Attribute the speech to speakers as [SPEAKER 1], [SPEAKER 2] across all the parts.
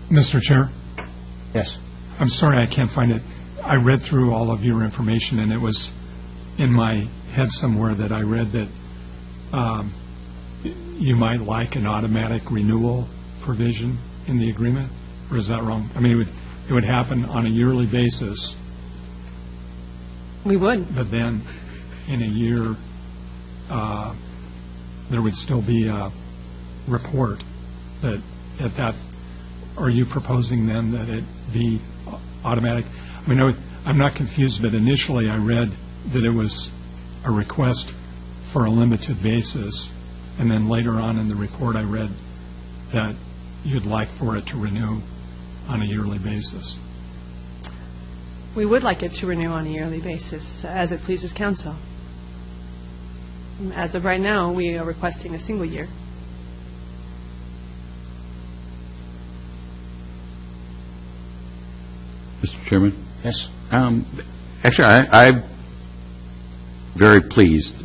[SPEAKER 1] Mr. Chair,
[SPEAKER 2] Yes.
[SPEAKER 1] I'm sorry I can't find it. I read through all of your information, and it was in my head somewhere that I read that you might like an automatic renewal provision in the agreement, or is that wrong? I mean, it would happen on a yearly basis,
[SPEAKER 3] We would.
[SPEAKER 1] but then in a year, there would still be a report that at that, are you proposing then that it be automatic? I mean, I'm not confused, but initially I read that it was a request for a limited basis, and then later on in the report I read that you'd like for it to renew on a yearly basis.
[SPEAKER 3] We would like it to renew on a yearly basis, as it pleases council. As of right now, we are requesting a single year.
[SPEAKER 4] Mr. Chairman?
[SPEAKER 2] Yes.
[SPEAKER 4] Actually, I'm very pleased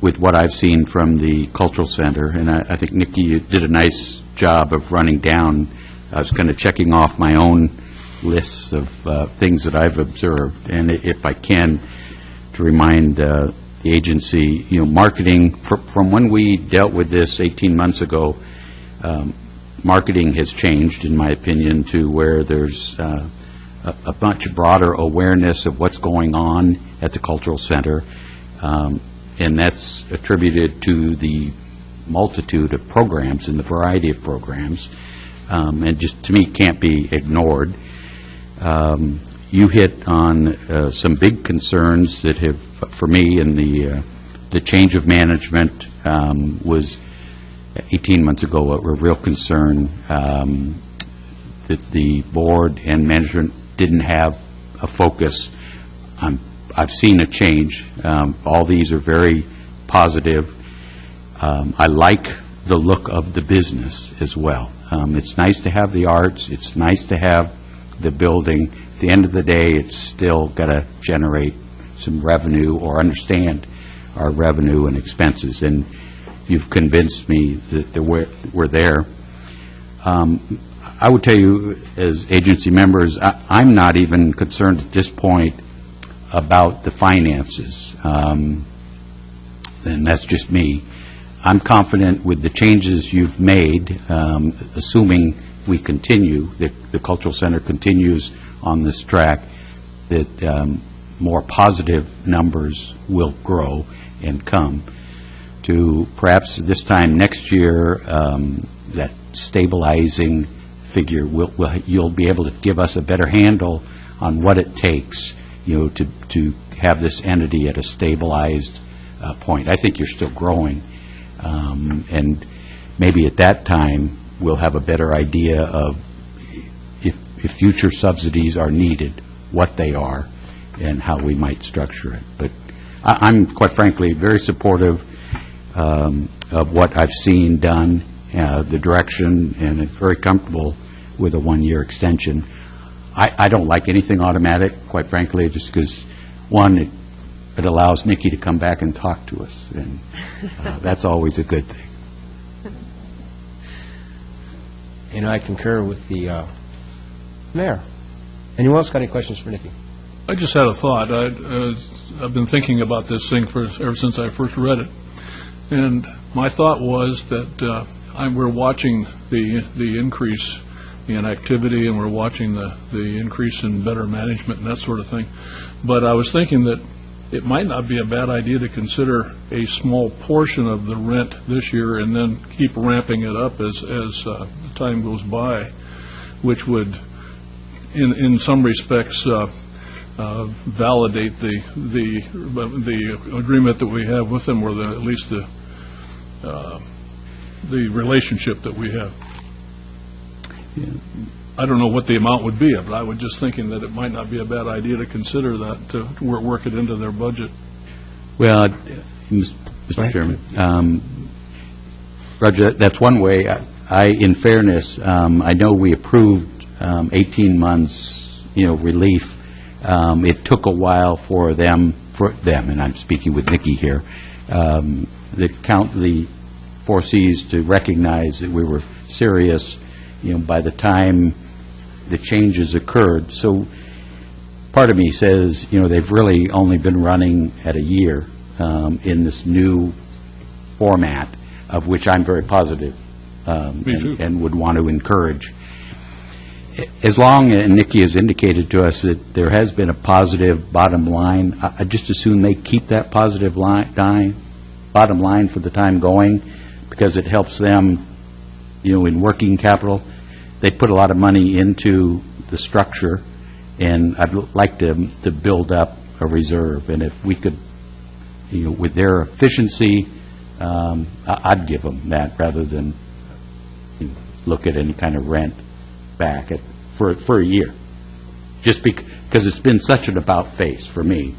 [SPEAKER 4] with what I've seen from the Cultural Center, and I think, Nikki, you did a nice job of running down. I was kind of checking off my own lists of things that I've observed, and if I can, to remind the agency, marketing, from when we dealt with this 18 months ago, marketing has changed, in my opinion, to where there's a much broader awareness of what's going on at the Cultural Center, and that's attributed to the multitude of programs and the variety of programs, and just, to me, can't be ignored. You hit on some big concerns that have, for me, and the change of management was 18 months ago a real concern that the board and management didn't have a focus. I've seen a change. All these are very positive. I like the look of the business as well. It's nice to have the arts. It's nice to have the building. At the end of the day, it's still got to generate some revenue or understand our revenue and expenses. And you've convinced me that we're there. I would tell you, as agency members, I'm not even concerned at this point about the finances, and that's just me. I'm confident with the changes you've made, assuming we continue, that the Cultural Center continues on this track, that more positive numbers will grow and come to perhaps this time next year, that stabilizing figure, you'll be able to give us a better handle on what it takes, to have this entity at a stabilized point. I think you're still growing, and maybe at that time we'll have a better idea of if future subsidies are needed, what they are, and how we might structure it. But I'm quite frankly very supportive of what I've seen done, the direction, and I'm very comfortable with a one-year extension. I don't like anything automatic, quite frankly, just because, one, it allows Nikki to come back and talk to us, and that's always a good thing.
[SPEAKER 2] And I concur with the mayor. Anyone else got any questions for Nikki?
[SPEAKER 5] I just had a thought. I've been thinking about this thing ever since I first read it, and my thought was that we're watching the increase in activity, and we're watching the increase in better management and that sort of thing. But I was thinking that it might not be a bad idea to consider a small portion of the rent this year and then keep ramping it up as the time goes by, which would, in some respects, validate the agreement that we have with them, or at least the relationship that we have. Yeah. I don't know what the amount would be, but I was just thinking that it might not be a bad idea to consider that, to work it into their budget.
[SPEAKER 4] Well, Mr. Chairman, Roger, that's one way. In fairness, I know we approved 18 months, relief. It took a while for them, and I'm speaking with Nikki here, the Four Cs to recognize that we were serious, by the time the changes occurred. So part of me says, they've really only been running at a year in this new format, of which I'm very positive and would want to encourage. As long, and Nikki has indicated to us that there has been a positive bottom line, I just assume they keep that positive bottom line for the time going, because it helps them, in working capital. They put a lot of money into the structure, and I'd like to build up a reserve. And if we could, with their efficiency, I'd give them that rather than look at any kind of rent back for a year, just because it's been such an about face for me.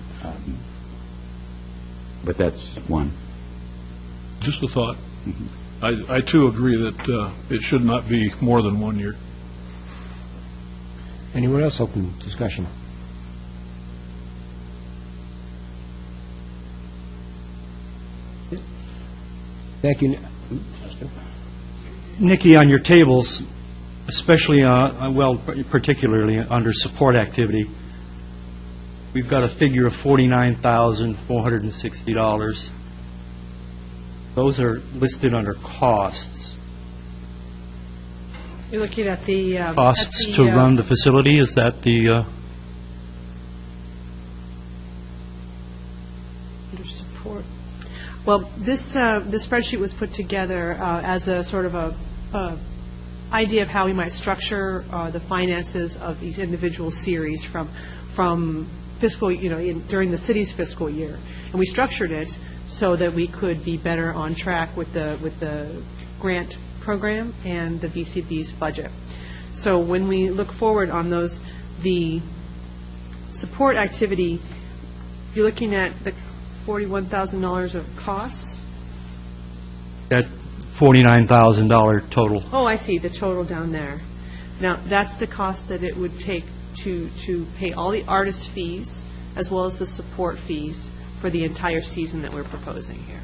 [SPEAKER 4] But that's one.
[SPEAKER 5] Just a thought. I too agree that it should not be more than 1 year.
[SPEAKER 2] Anyone else open discussion? Thank you.
[SPEAKER 6] Nikki, on your tables, especially, particularly under support activity, we've got a figure of $49,460. Those are listed under costs.
[SPEAKER 3] You're looking at the...
[SPEAKER 6] Costs to run the facility, is that the...
[SPEAKER 3] Under support. Well, this spreadsheet was put together as a sort of a idea of how we might structure the finances of these individual series from fiscal, during the city's fiscal year. And we structured it so that we could be better on track with the grant program and the VCB's budget. So when we look forward on those, the support activity, you're looking at the $41,000 of costs.
[SPEAKER 6] That $49,000 total.
[SPEAKER 3] Oh, I see, the total down there. Now, that's the cost that it would take to pay all the artist fees as well as the support fees for the entire season that we're proposing here.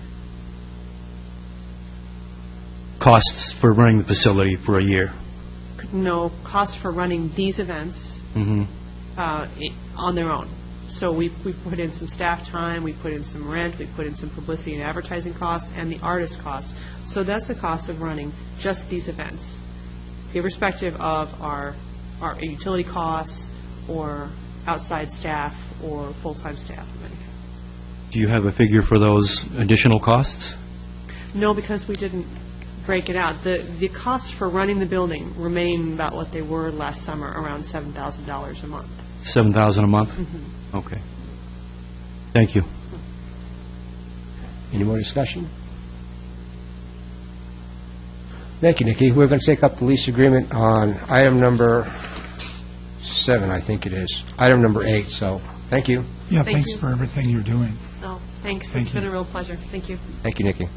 [SPEAKER 6] Costs for running the facility for a year.
[SPEAKER 3] No, costs for running these events on their own. So we put in some staff time, we put in some rent, we put in some publicity and advertising costs, and the artist costs. So that's the cost of running just these events, irrespective of our utility costs or outside staff or full-time staff of any kind.
[SPEAKER 6] Do you have a figure for those additional costs?
[SPEAKER 3] No, because we didn't break it out. The costs for running the building remain about what they were last summer, around $7,000 a month.
[SPEAKER 6] $7,000 a month?
[SPEAKER 3] Mm-hmm.
[SPEAKER 6] Okay. Thank you.
[SPEAKER 2] Any more discussion? Thank you, Nikki. We're going to take up the lease agreement on item number 7, I think it is. Item number 8, so thank you.
[SPEAKER 1] Yeah,
[SPEAKER 3] Thank
[SPEAKER 1] thanks
[SPEAKER 3] you.
[SPEAKER 1] for everything you're doing.
[SPEAKER 3] Oh, thanks.
[SPEAKER 1] Thank
[SPEAKER 3] It's been
[SPEAKER 1] you.
[SPEAKER 3] a real pleasure. Thank you.
[SPEAKER 2] Thank you, Nikki.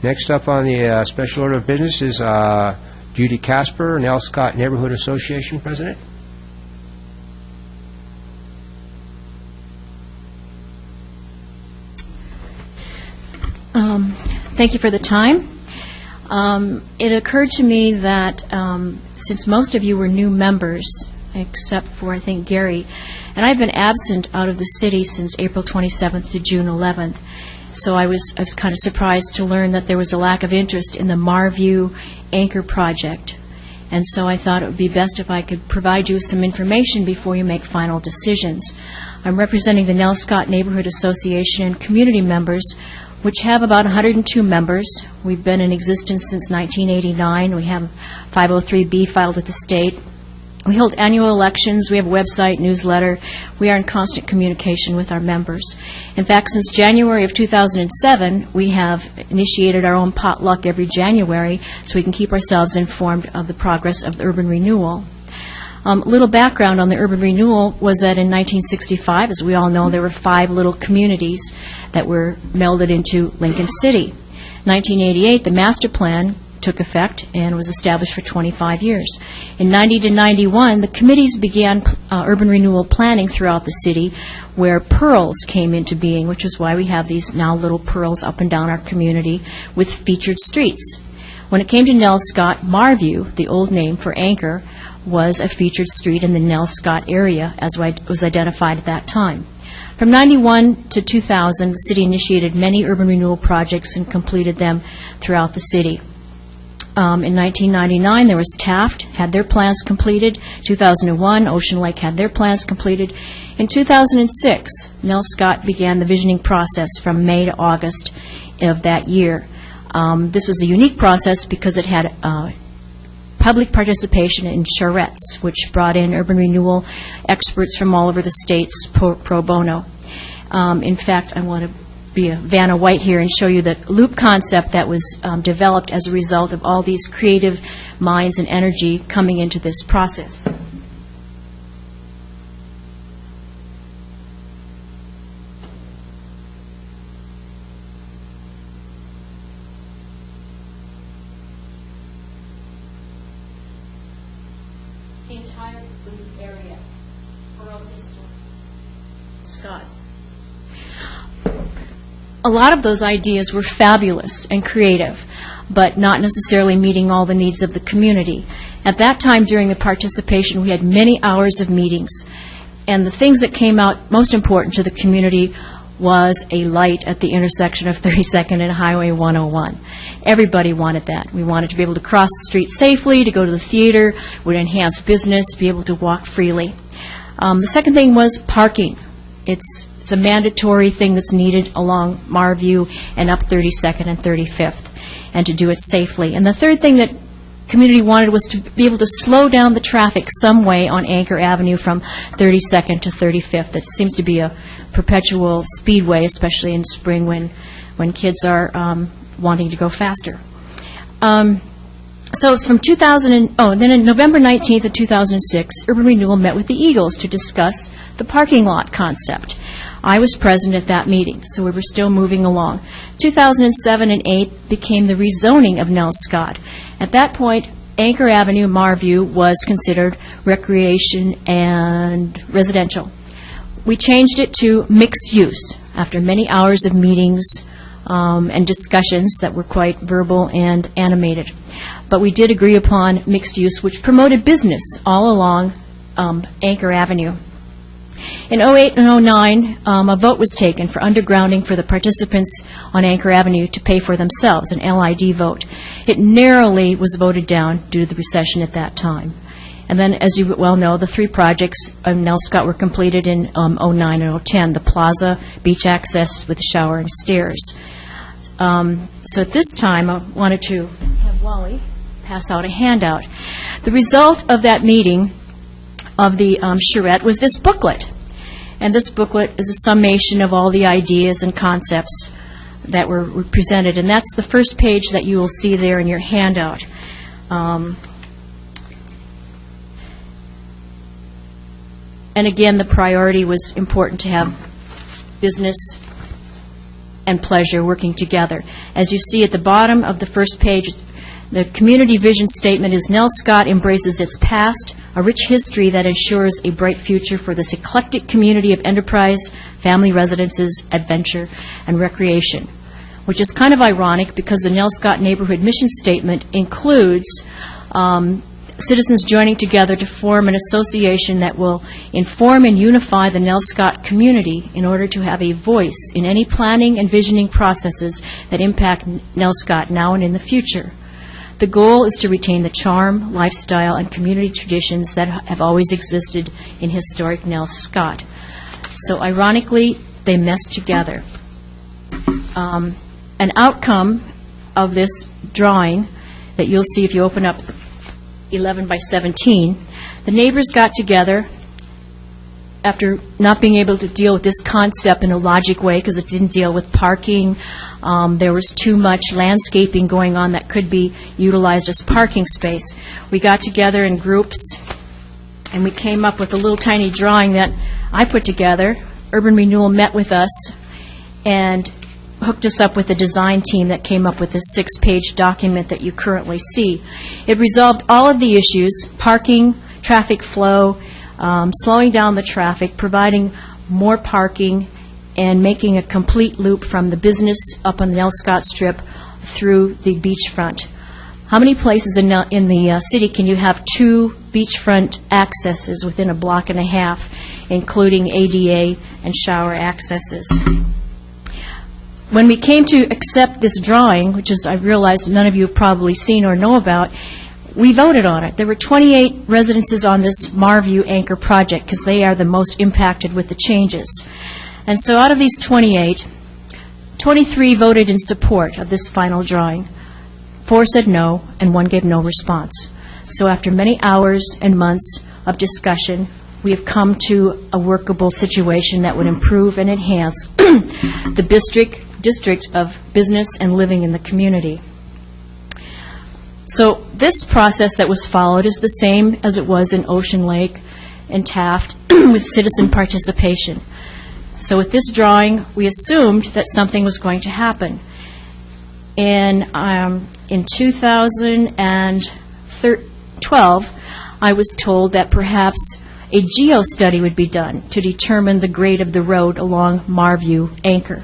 [SPEAKER 2] Next up on the special order of business is Judy Casper, Nell Scott Neighborhood Association President.
[SPEAKER 7] Thank you for the time. It occurred to me that since most of you were new members, except for, I think, Gary, and I've been absent out of the city since April 27th to June 11th, so I was kind of surprised to learn that there was a lack of interest in the Marview Anchor project. And so I thought it would be best if I could provide you with some information before you make final decisions. I'm representing the Nell Scott Neighborhood Association and community members, which have about 102 members. We've been in existence since 1989. We have 503B filed with the state. We hold annual elections. We have a website, newsletter. We are in constant communication with our members. In fact, since January of 2007, we have initiated our own potluck every January so we can keep ourselves informed of the progress of the urban renewal. Little background on the urban renewal was that in 1965, as we all know, there were 5 little communities that were melded into Lincoln City. 1988, the master plan took effect and was established for 25 years. In 90 to 91, the committees began urban renewal planning throughout the city, where pearls came into being, which is why we have these now little pearls up and down our community with featured streets. When it came to Nell Scott, Marview, the old name for Anchor, was a featured street in the Nell Scott area, as was identified at that time. From 91 to 2000, the city initiated many urban renewal projects and completed them throughout the city. In 1999, there was Taft, had their plans completed. 2001, Ocean Lake had their plans completed. In 2006, Nell Scott began the visioning process from May to August of that year. This was a unique process because it had public participation in charrettes, which brought in urban renewal experts from all over the states pro bono. In fact, I want to be a Vanna White here and show you the loop concept that was developed as a result of all these creative minds and energy coming into this process. The entire loop area, oral history. Scott. A lot of those ideas were fabulous and creative, but not necessarily meeting all the needs of the community. At that time, during the participation, we had many hours of meetings, and the things that came out most important to the community was a light at the intersection of 32nd and Highway 101. Everybody wanted that. We wanted to be able to cross the street safely, to go to the theater, would enhance business, be able to walk freely. The second thing was parking. It's a mandatory thing that's needed along Marview and up 32nd and 35th, and to do it safely. And the third thing that community wanted was to be able to slow down the traffic some way on Anchor Avenue from 32nd to 35th. That seems to be a perpetual speedway, especially in spring when kids are wanting to go faster. So it's from 2000 and then on November 19th of 2006, Urban Renewal met with the Eagles to discuss the parking lot concept. I was present at that meeting, so we were still moving along. 2007 and 8 became the rezoning of Nell Scott. At that point, Anchor Avenue, Marview, was considered recreation and residential. We changed it to mixed use after many hours of meetings and discussions that were quite verbal and animated. But we did agree upon mixed use, which promoted business all along Anchor Avenue. In 08 and 09, a vote was taken for undergrounding for the participants on Anchor Avenue to pay for themselves, an LID vote. It narrowly was voted down due to the recession at that time. And then, as you well know, the three projects of Nell Scott were completed in 09 and 010, the plaza, beach access with shower and stairs. So at this time, I wanted to have Wally pass out a handout. The result of that meeting of the charrette was this booklet. And this booklet is a summation of all the ideas and concepts that were presented. And that's the first page that you will see there in your handout. And again, the priority was important to have business and pleasure working together. As you see at the bottom of the first page, the community vision statement is Nell Scott embraces its past, a rich history that ensures a bright future for this eclectic community of enterprise, family residences, adventure, and recreation, which is kind of ironic because the Nell Scott neighborhood mission statement includes citizens joining together to form an association that will inform and unify the Nell Scott community in order to have a voice in any planning and visioning processes that impact Nell Scott now and in the future. The goal is to retain the charm, lifestyle, and community traditions that have always existed in historic Nell Scott. So ironically, they mesh together. An outcome of this drawing that you'll see if you open up 11 by 17, the neighbors got together after not being able to deal with this concept in a logic way because it didn't deal with parking. There was too much landscaping going on that could be utilized as parking space. We got together in groups and we came up with a little tiny drawing that I put together. Urban Renewal met with us, and hooked us up with a design team that came up with this 6-page document that you currently see. It resolved all of the issues: parking, traffic flow, slowing down the traffic, providing more parking, and making a complete loop from the business up on the Nelscott Strip through the beachfront. How many places in the city can you have 2 beachfront accesses within a block and a half, including ADA and shower accesses? When we came to accept this drawing, which is, I realize none of you have probably seen or know about, we voted on it. There were 28 residences on this Marview Anchor project because they are the most impacted with the changes. And so out of these 28, 23 voted in support of this final drawing. 4 said no, and 1 gave no response. So after many hours and months of discussion, we have come to a workable situation that would improve and enhance the district of business and living in the community. So this process that was followed is the same as it was in Ocean Lake and Taft with citizen participation. So with this drawing, we assumed that something was going to happen. And in 2012, I was told that perhaps a geo-study would be done to determine the grade of the road along Marview Anchor.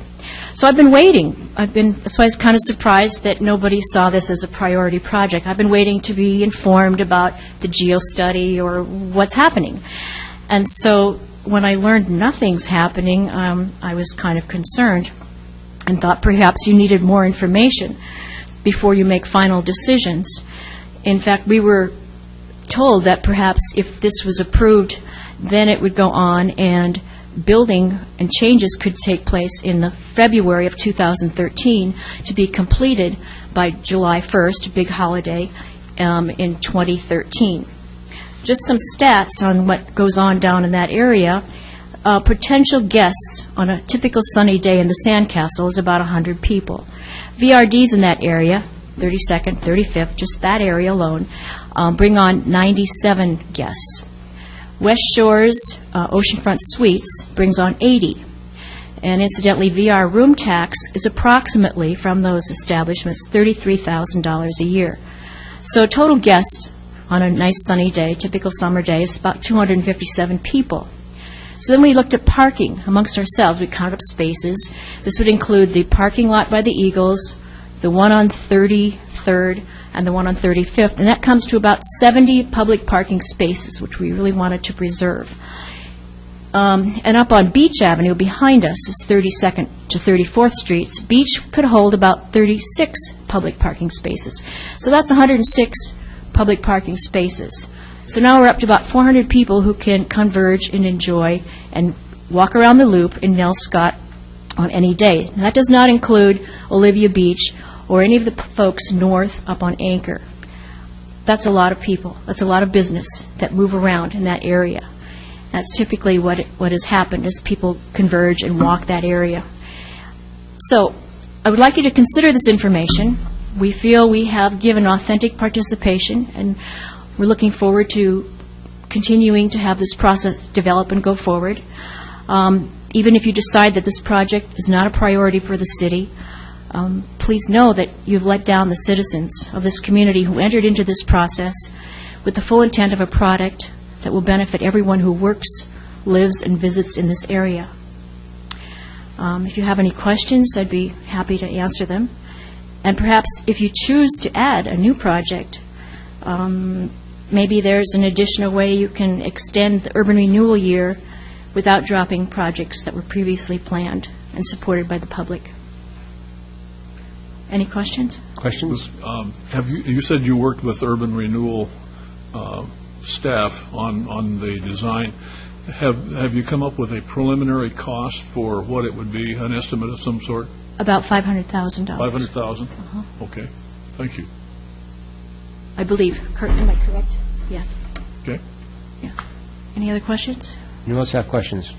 [SPEAKER 7] So I've been waiting. That's why I was kind of surprised that nobody saw this as a priority project. I've been waiting to be informed about the geo-study or what's happening. And so when I learned nothing's happening, I was kind of concerned and thought perhaps you needed more information before you make final decisions. In fact, we were told that perhaps if this was approved, then it would go on and building and changes could take place in the February of 2013 to be completed by July 1st, big holiday, in 2013. Just some stats on what goes on down in that area. Potential guests on a typical sunny day in the Sandcastle is about 100 people. VRDs in that area, 32nd, 35th, just that area alone, bring on 97 guests. West Shore's Oceanfront Suites brings on 80. And incidentally, VR room tax is approximately, from those establishments, $33,000 a year. So total guests on a nice sunny day, typical summer day, is about 257 people. So then we looked at parking amongst ourselves. We counted up spaces. This would include the parking lot by the Eagles, the one on 33rd, and the one on 35th, and that comes to about 70 public parking spaces, which we really wanted to preserve. And up on Beach Avenue behind us is 32nd to 34th Streets. Beach could hold about 36 public parking spaces. So that's 106 public parking spaces. So now we're up to about 400 people who can converge and enjoy and walk around the loop in Nelscott on any day. Now, that does not include Olivia Beach or any of the folks north up on Anchor. That's a lot of people. That's a lot of business that move around in that area. That's typically what has happened as people converge and walk that area. So I would like you to consider this information. We feel we have given authentic participation, and we're looking forward to continuing to have this process develop and go forward. Even if you decide that this project is not a priority for the city, please know that you've let down the citizens of this community who entered into this process with the full intent of a product that will benefit everyone who works, lives, and visits in this area. If you have any questions, I'd be happy to answer them. And perhaps if you choose to add a new project, maybe there's an additional way you can extend the urban renewal year without dropping projects that were previously planned and supported by the public. Any questions?
[SPEAKER 2] Questions?
[SPEAKER 5] You said you worked with urban renewal staff on the design. Have you come up with a preliminary cost for what it would be, an estimate of some sort?
[SPEAKER 7] About $500,000.
[SPEAKER 5] $500,000? Okay. Thank you.
[SPEAKER 7] I believe. Kurt, am I correct? Yeah.
[SPEAKER 5] Okay.
[SPEAKER 7] Yeah. Any other questions?
[SPEAKER 2] Anyone else have questions?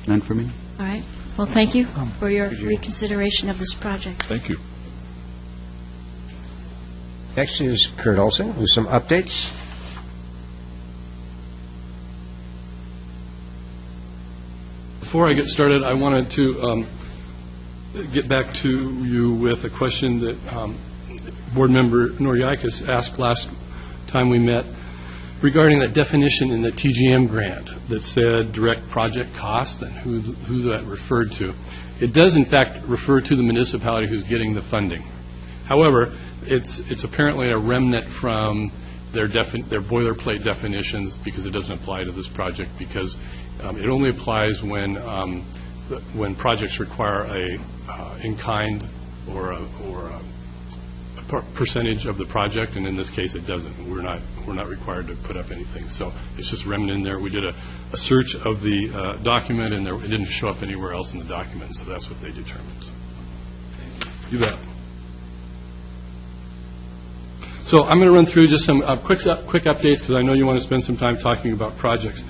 [SPEAKER 4] None for me?
[SPEAKER 7] All right. Well, thank you for your reconsideration of this project.
[SPEAKER 5] Thank you.
[SPEAKER 2] Next is Kurt Olson with some updates.
[SPEAKER 8] Before I get started, I wanted to get back to you with a question that Board Member Noriakis asked last time we met regarding that definition in the TGM grant that said direct project costs and who that referred to. It does, in fact, refer to the municipality who's getting the funding. However, it's apparently a remnant from their boilerplate definitions because it doesn't apply to this project, because it only applies when projects require a in-kind or a percentage of the project, and in this case it doesn't. We're not required to put up anything, so it's just remnant in there. We did a search of the document, and it didn't show up anywhere else in the document, so that's what they determined. So, you bet. So I'm going to run through just some quick updates, because I know you want to spend some time talking about projects.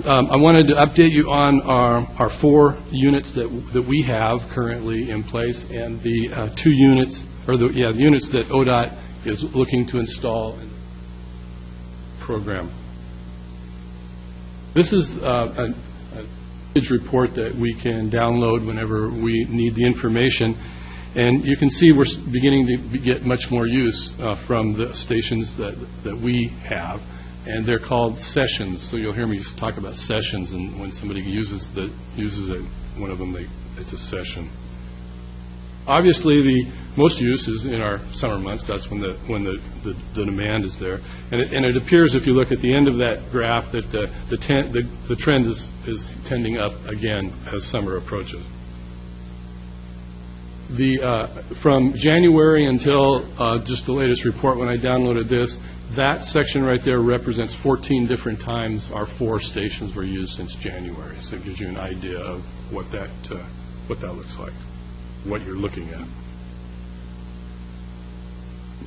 [SPEAKER 8] I wanted to update you on our 4 units that we have currently in place, and the 2 units, or the units that ODOT is looking to install in the program. This is a report that we can download whenever we need the information, and you can see we're beginning to get much more use from the stations that we have. And they're called sessions, so you'll hear me talk about sessions, and when somebody uses one of them, it's a session. Obviously, the most use is in our summer months. That's when the demand is there, and it appears, if you look at the end of that graph, that the trend is tending up again as summer approaches. From January until just the latest report, when I downloaded this, that section right there represents 14 different times our 4 stations were used since January. So it gives you an idea of what that looks like, what you're looking at.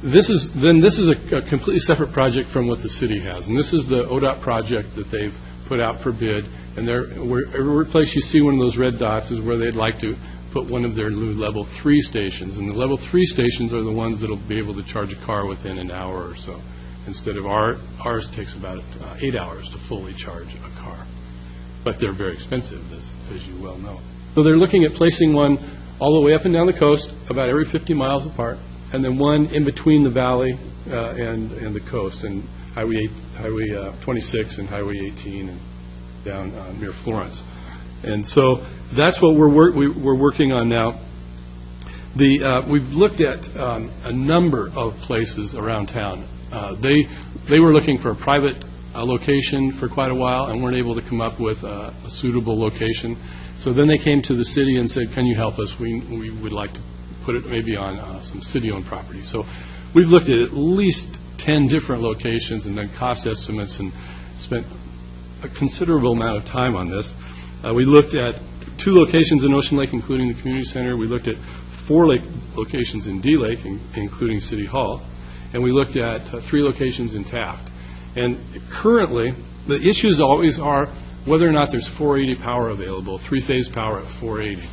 [SPEAKER 8] This is a completely separate project from what the city has, and this is the ODOT project that they've put out for bid. And every place you see one of those red dots is where they'd like to put one of their new level 3 stations, and the level 3 stations are the ones that'll be able to charge a car within an hour or so. Instead of ours takes about 8 hours to fully charge a car. But they're very expensive, as you well know. So they're looking at placing one all the way up and down the coast, about every 50 miles apart, and then one in between the valley and the coast, and Highway 26 and Highway 18 and down near Florence. And so that's what we're working on now. We've looked at a number of places around town. They were looking for a private location for quite a while and weren't able to come up with a suitable location. So then they came to the city and said, can you help us? We would like to put it maybe on some city-owned property. So we've looked at least 10 different locations and done cost estimates and spent a considerable amount of time on this. We looked at 2 locations in Ocean Lake, including the community center. We looked at 4 locations in D Lake, including City Hall. And we looked at 3 locations in Taft. And currently, the issues always are whether or not there's 480 power available, 3-phase power at 480.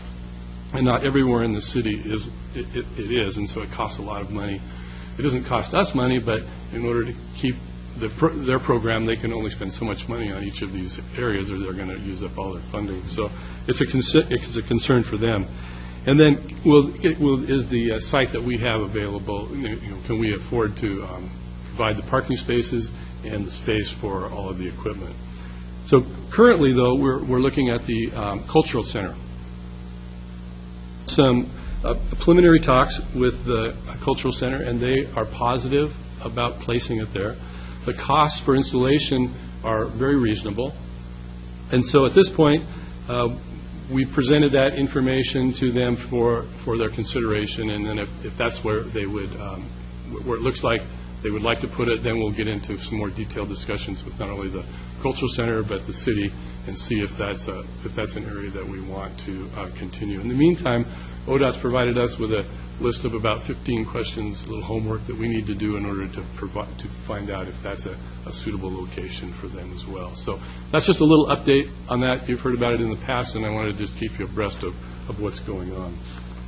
[SPEAKER 8] And not everywhere in the city it is, and so it costs a lot of money. It doesn't cost us money, but in order to keep their program, they can only spend so much money on each of these areas, or they're going to use up all their funding. So it's a concern for them. And then is the site that we have available, can we afford to provide the parking spaces and the space for all of the equipment? So currently, though, we're looking at the cultural center. Some preliminary talks with the cultural center, and they are positive about placing it there. The costs for installation are very reasonable. And so at this point, we presented that information to them for their consideration, and then if that's where they would, where it looks like they would like to put it, then we'll get into some more detailed discussions with not only the cultural center but the city and see if that's an area that we want to continue. In the meantime, ODOT's provided us with a list of about 15 questions, a little homework that we need to do in order to find out if that's a suitable location for them as well. So that's just a little update on that. You've heard about it in the past, and I wanted to just keep you abreast of what's going on.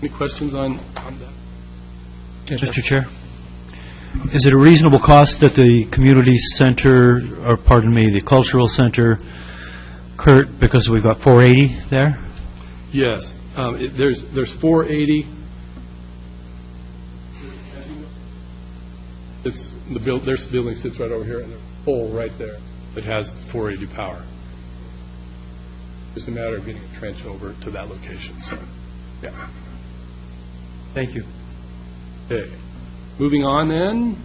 [SPEAKER 8] Any questions on that?
[SPEAKER 6] Mr. Chair, is it a reasonable cost that the community center, or pardon me, the cultural center Kurt, because we've got 480 there?
[SPEAKER 8] Yes. There's 480. There's the building sits right over here, and there's a pole right there that has 480 power. It's a matter of getting a trench over to that location. So, yeah.
[SPEAKER 6] Thank you.
[SPEAKER 8] Okay. Moving on then.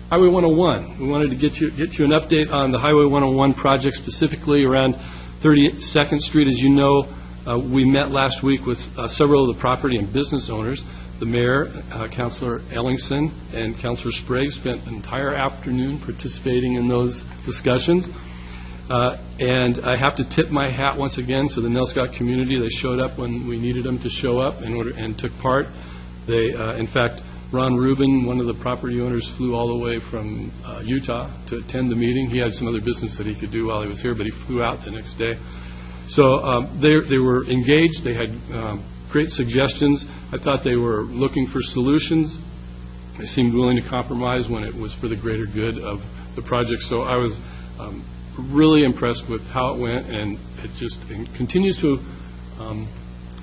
[SPEAKER 8] Highway 101. We wanted to get you an update on the Highway 101 project, specifically around 32nd Street. As you know, we met last week with several of the property and business owners. The mayor, Councilor Ellingson, and Councilor Sprague spent an entire afternoon participating in those discussions. And I have to tip my hat once again to the Nelscott community. They showed up when we needed them to show up and took part. They, in fact, Ron Rubin, one of the property owners, flew all the way from Utah to attend the meeting. He had some other business that he could do while he was here, but he flew out the next day. So they were engaged. They had great suggestions. I thought they were looking for solutions. They seemed willing to compromise when it was for the greater good of the project. So I was really impressed with how it went, and it just continues to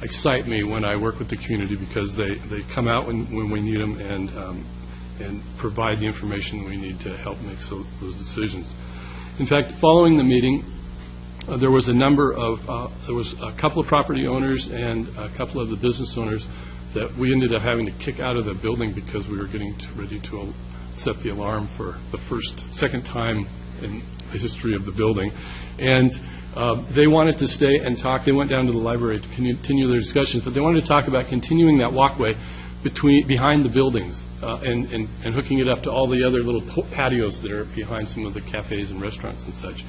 [SPEAKER 8] excite me when I work with the community, because they come out when we need them and provide the information we need to help make those decisions. In fact, following the meeting, there was a couple of property owners and a couple of the business owners that we ended up having to kick out of the building because we were getting ready to set the alarm for the second time in the history of the building. And they wanted to stay and talk. They went down to the library to continue their discussions, but they wanted to talk about continuing that walkway behind the buildings and hooking it up to all the other little patios that are behind some of the cafes and restaurants and such.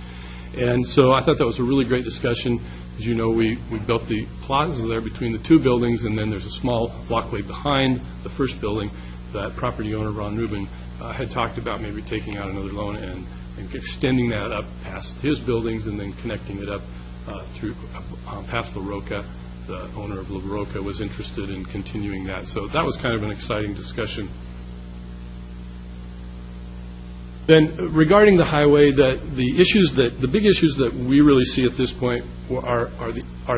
[SPEAKER 8] And so I thought that was a really great discussion. As you know, we built the plaza there between the two buildings, and then there's a small walkway behind the first building that property owner, Ron Rubin, had talked about maybe taking out another loan and extending that up past his buildings and then connecting it up through past La Roca. The owner of La Roca was interested in continuing that. So that was kind of an exciting discussion. Then regarding the highway, the big issues that we really see at this point are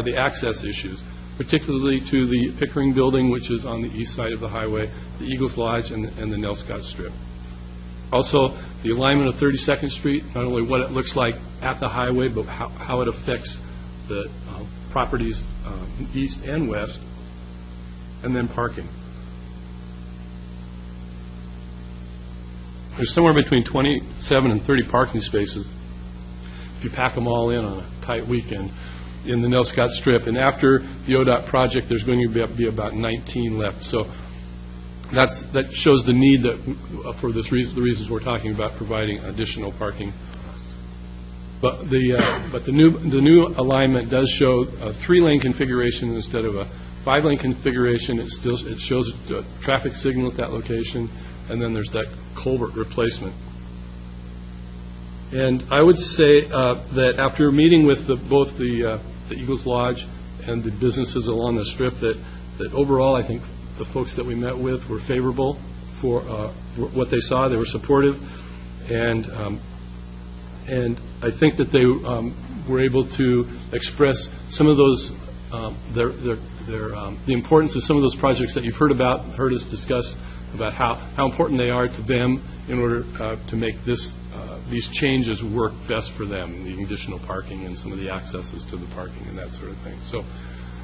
[SPEAKER 8] the access issues, particularly to the Pickering building, which is on the east side of the highway, the Eagles Lodge, and the Nelscott Strip. Also, the alignment of 32nd Street, not only what it looks like at the highway, but how it affects the properties east and west, and then parking. There's somewhere between 27 and 30 parking spaces if you pack them all in on a tight weekend in the Nelscott Strip. And after the ODOT project, there's going to be about 19 left. So that shows the need that for the reasons we're talking about, providing additional parking. But the new alignment does show a 3-lane configuration instead of a 5-lane configuration. It shows a traffic signal at that location, and then there's that culvert replacement. And I would say that after meeting with both the Eagles Lodge and the businesses along the strip, that overall I think the folks that we met with were favorable for what they saw. They were supportive, and I think that they were able to express some of those the importance of some of those projects that you've heard us discuss about how important they are to them in order to make these changes work best for them, the additional parking and some of the accesses to the parking and that sort of thing. So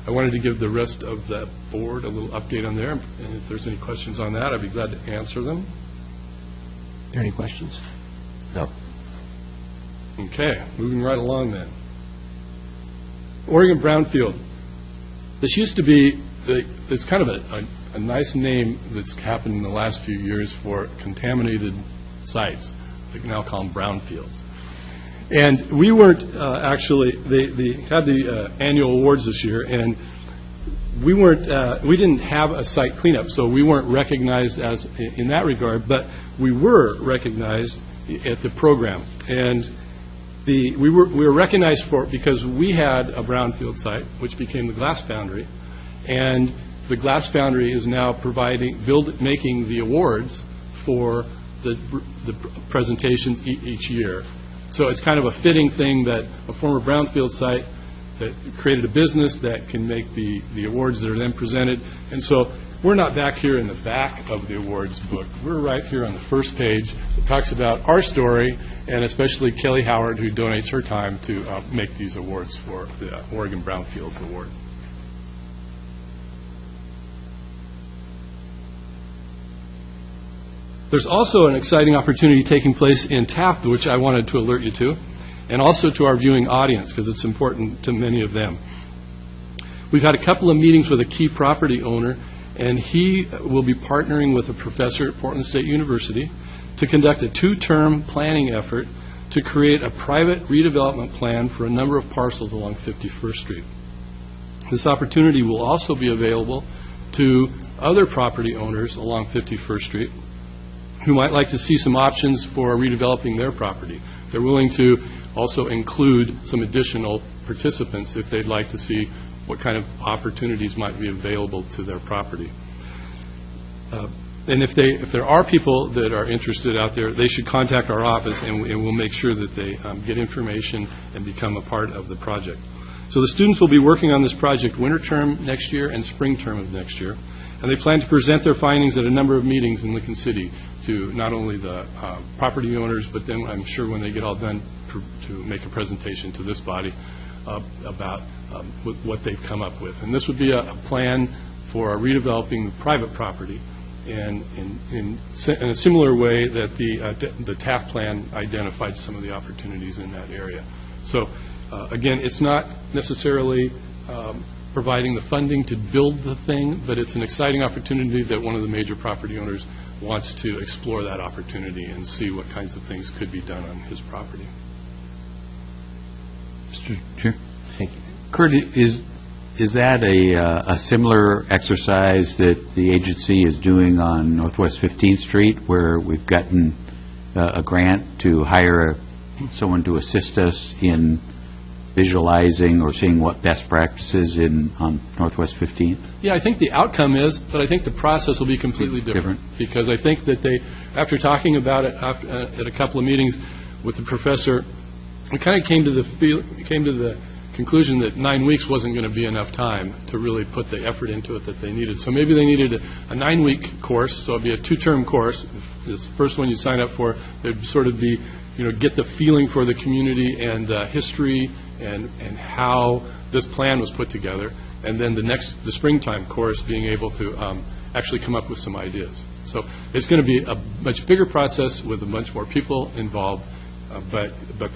[SPEAKER 8] I wanted to give the rest of the board a little update on there, and if there's any questions on that, I'd be glad to answer them.
[SPEAKER 2] Are there any questions? No.
[SPEAKER 8] Okay, moving right along then. Oregon Brownfield. This used to be, it's kind of a nice name that's happened in the last few years for contaminated sites. They now call them brownfields. And we weren't actually, they had the annual awards this year, and we didn't have a site cleanup, so we weren't recognized in that regard, but we were recognized at the program. And we were recognized because we had a brownfield site, which became the Glass Foundry, and the Glass Foundry is now making the awards for the presentations each year. So it's kind of a fitting thing that a former brownfield site that created a business that can make the awards that are then presented. And so we're not back here in the back of the awards book. We're right here on the first page that talks about our story, and especially Kelly Howard, who donates her time to make these awards for the Oregon Brownfields Award. There's also an exciting opportunity taking place in Taft, which I wanted to alert you to, and also to our viewing audience, because it's important to many of them. We've had a couple of meetings with a key property owner, and he will be partnering with a professor at Portland State University to conduct a 2-term planning effort to create a private redevelopment plan for a number of parcels along 51st Street. This opportunity will also be available to other property owners along 51st Street who might like to see some options for redeveloping their property. They're willing to also include some additional participants if they'd like to see what kind of opportunities might be available to their property. And if there are people that are interested out there, they should contact our office, and we'll make sure that they get information and become a part of the project. So the students will be working on this project winter term next year and spring term of next year, and they plan to present their findings at a number of meetings in Lincoln City to not only the property owners, but then I'm sure when they get all done to make a presentation to this body about what they've come up with. And this would be a plan for redeveloping the private property, and in a similar way that the Taft plan identified some of the opportunities in that area. So again, it's not necessarily providing the funding to build the thing, but it's an exciting opportunity that one of the major property owners wants to explore that opportunity and see what kinds of things could be done on his property.
[SPEAKER 4] Mr. Chair?
[SPEAKER 2] Thank you.
[SPEAKER 4] Kurt, is that a similar exercise that the agency is doing on Northwest 15th Street, where we've gotten a grant to hire someone to assist us in visualizing or seeing what best practices on Northwest 15th?
[SPEAKER 8] Yeah, I think the outcome is, but I think the process will be completely different. Because I think that they, after talking about it at a couple of meetings with the professor, we kind of came to the conclusion that 9 weeks wasn't going to be enough time to really put the effort into it that they needed. So maybe they needed a 9-week course, so it'd be a 2-term course. This first one you sign up for, it'd sort of be, get the feeling for the community and history and how this plan was put together. And then the springtime course, being able to actually come up with some ideas. So it's going to be a much bigger process with a bunch more people involved, but at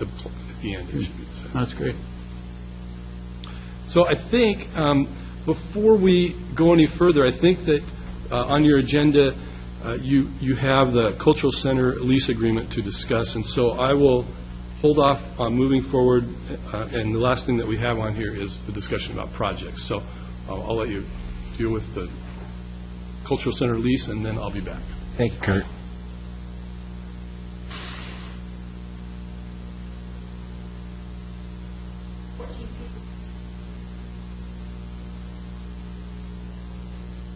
[SPEAKER 8] the end, it should be the same.
[SPEAKER 4] That's great.
[SPEAKER 8] So I think before we go any further, I think that on your agenda you have the Cultural Center lease agreement to discuss, and so I will hold off on moving forward, and the last thing that we have on here is the discussion about projects. So I'll let you deal with the Cultural Center lease, and then I'll be back.
[SPEAKER 2] Thank you, Kurt.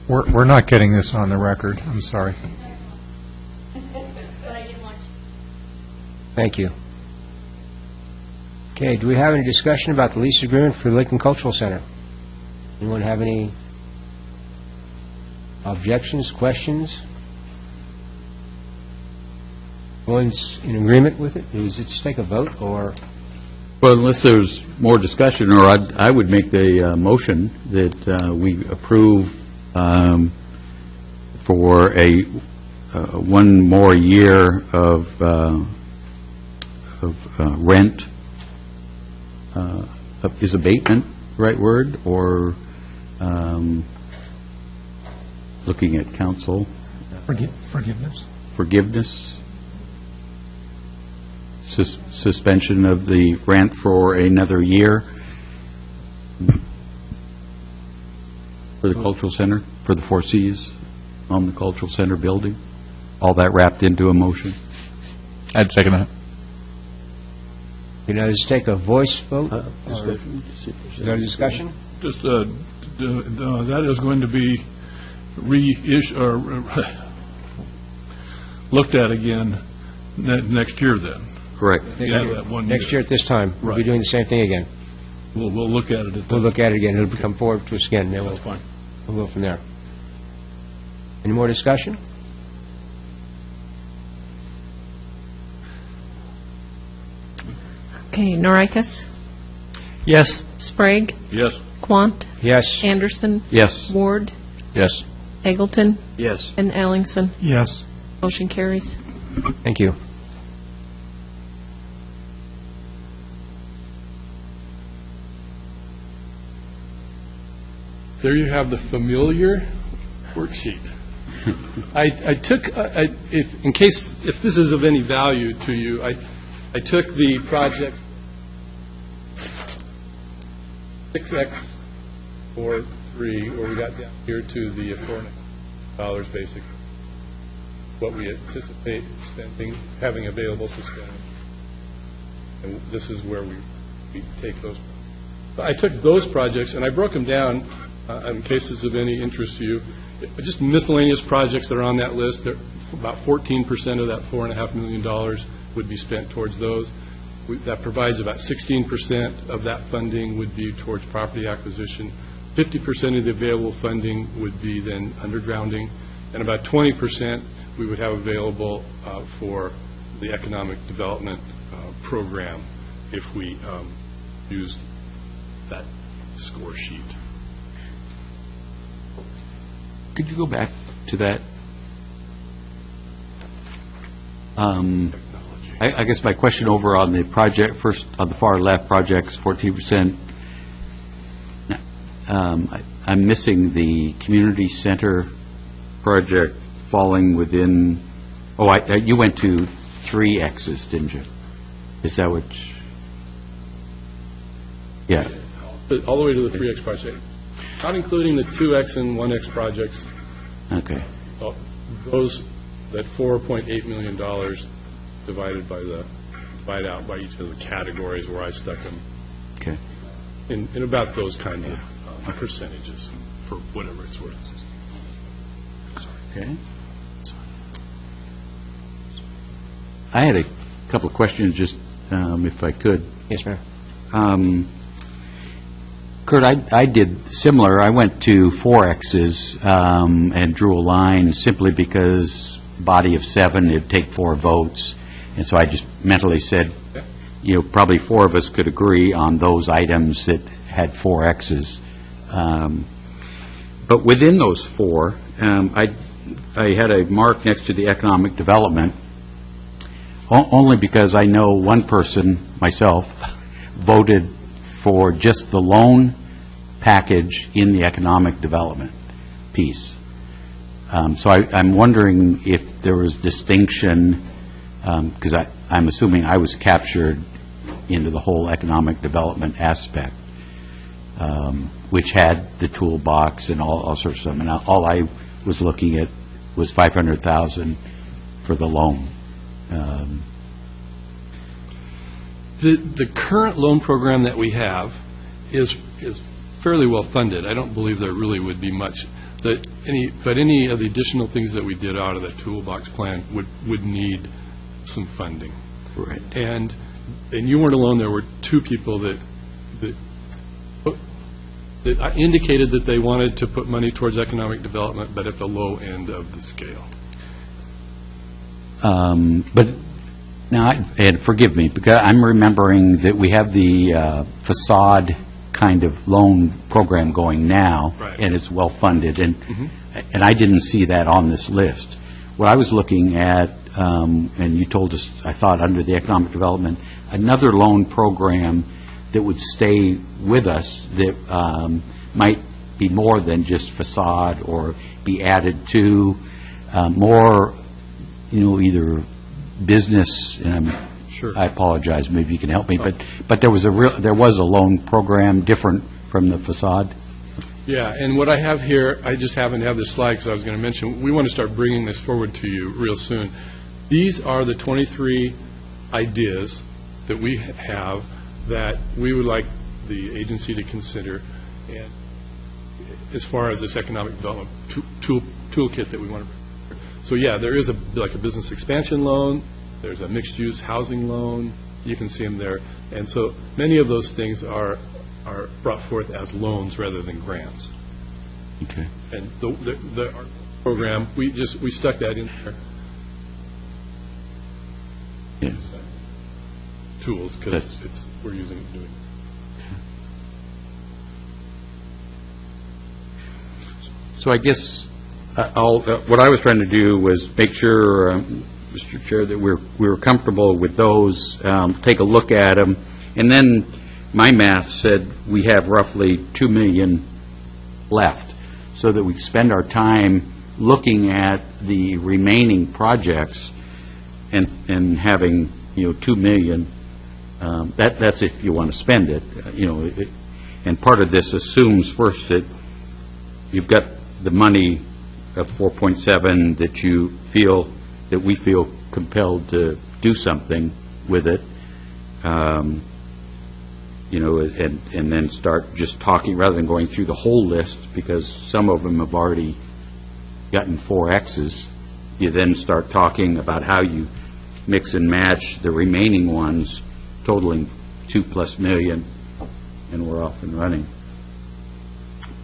[SPEAKER 1] We're not getting this on the record. I'm sorry.
[SPEAKER 2] Thank you. Okay, do we have any discussion about the lease agreement for the Lincoln Cultural Center? Anyone have any objections, questions? Everyone's in agreement with it? Does it just take a vote, or?
[SPEAKER 4] Well, unless there's more discussion, or I would make the motion that we approve for one more year of rent. Is abatement the right word, or looking at council?
[SPEAKER 1] Forgiveness.
[SPEAKER 4] Forgiveness. Suspension of the rent for another year for the Cultural Center, for the Four Cs on the Cultural Center building. All that wrapped into a motion.
[SPEAKER 9] I'd second that.
[SPEAKER 2] Just take a voice vote? No discussion?
[SPEAKER 5] Just that is going to be looked at again next year then.
[SPEAKER 4] Correct.
[SPEAKER 5] Yeah, that 1
[SPEAKER 2] Next year at this time, we'll be
[SPEAKER 5] Right.
[SPEAKER 2] doing the same thing again.
[SPEAKER 5] We'll look at it.
[SPEAKER 2] We'll look at it again. It'll come forward to us again, and then
[SPEAKER 5] That's fine.
[SPEAKER 2] we'll go from there. Any more discussion?
[SPEAKER 10] Okay, Norikis,
[SPEAKER 6] Yes.
[SPEAKER 10] Sprague,
[SPEAKER 5] Yes.
[SPEAKER 10] Quant,
[SPEAKER 2] Yes.
[SPEAKER 10] Anderson,
[SPEAKER 4] Yes.
[SPEAKER 10] Ward,
[SPEAKER 9] Yes.
[SPEAKER 10] Eggleton,
[SPEAKER 6] Yes.
[SPEAKER 10] and Ellingson.
[SPEAKER 1] Yes.
[SPEAKER 10] Motion carries.
[SPEAKER 2] Thank you.
[SPEAKER 8] There you have the familiar worksheet. I took, in case, if this is of any value to you, I took the project 6X43, where we got down here to the $4.5 basically, what we anticipate spending, having available to spend. And this is where we take those. I took those projects and I broke them down in cases of any interest to you. Just miscellaneous projects that are on that list, about 14% of that $4.5 million would be spent towards those. That provides about 16% of that funding would be towards property acquisition. 50% of the available funding would be then undergrounding, and about 20% we would have available for the economic development program if we used that score sheet.
[SPEAKER 4] Could you go back to that? I guess my question over on the project, first on the far left, projects 14%. I'm missing the community center project falling within, you went to 3 X's, didn't you? Is that what? Yeah.
[SPEAKER 8] All the way to the 3X project, not including the 2X and 1X projects.
[SPEAKER 4] Okay.
[SPEAKER 8] Those, that $4.8 million divided out by each of the categories where I stuck them.
[SPEAKER 4] Okay.
[SPEAKER 8] In about those kinds of percentages, for whatever it's worth.
[SPEAKER 4] Okay. I had a couple of questions, just if I could.
[SPEAKER 2] Yes, ma'am.
[SPEAKER 4] Kurt, I did similar. I went to 4 X's and drew a line simply because body of 7, it'd take 4 votes. And so I just mentally said, probably 4 of us could agree on those items that had 4 X's. But within those 4, I had a mark next to the economic development, only because I know one person, myself, voted for just the loan package in the economic development piece. So I'm wondering if there was distinction, because I'm assuming I was captured into the whole economic development aspect, which had the toolbox and all sorts of stuff. And all I was looking at was $500,000 for the loan.
[SPEAKER 8] The current loan program that we have is fairly well funded. I don't believe there really would be much but any of the additional things that we did out of that toolbox plan would need some funding.
[SPEAKER 4] Right.
[SPEAKER 8] And you weren't alone. There were 2 people that indicated that they wanted to put money towards economic development, but at the low end of the scale.
[SPEAKER 4] But now, and forgive me, because I'm remembering that we have the facade kind of loan program going now,
[SPEAKER 8] Right.
[SPEAKER 4] and it's well-funded, and I didn't see that on this list. What I was looking at, and you told us, I thought, under the economic development, another loan program that would stay with us that might be more than just facade or be added to more, either business, and
[SPEAKER 8] Sure.
[SPEAKER 4] I apologize, maybe you can help me, but there was a loan program different from the facade?
[SPEAKER 8] Yeah, and what I have here, I just happen to have this slide because I was going to mention, we want to start bringing this forward to you real soon. These are the 23 ideas that we have that we would like the agency to consider, and as far as this economic development toolkit that we want to bring. So yeah, there is like a business expansion loan there's a mixed-use housing loan, you can see them there. And so many of those things are brought forth as loans rather than grants.
[SPEAKER 4] Okay.
[SPEAKER 8] And the art program, we stuck that in there.
[SPEAKER 4] Yeah.
[SPEAKER 8] Tools, because we're using it doing.
[SPEAKER 4] So I guess what I was trying to do was make sure, Mr. Chair, that we were comfortable with those, take a look at them, and then my math said we have roughly $2 million left, so that we spend our time looking at the remaining projects and having, $2 million. That's if you want to spend it, and part of this assumes first that you've got the money of 4.7 that we feel compelled to do something with it, and then start just talking rather than going through the whole list, because some of them have already gotten 4 X's. You then start talking about how you mix and match the remaining ones, totaling $2+ million, and we're off and running.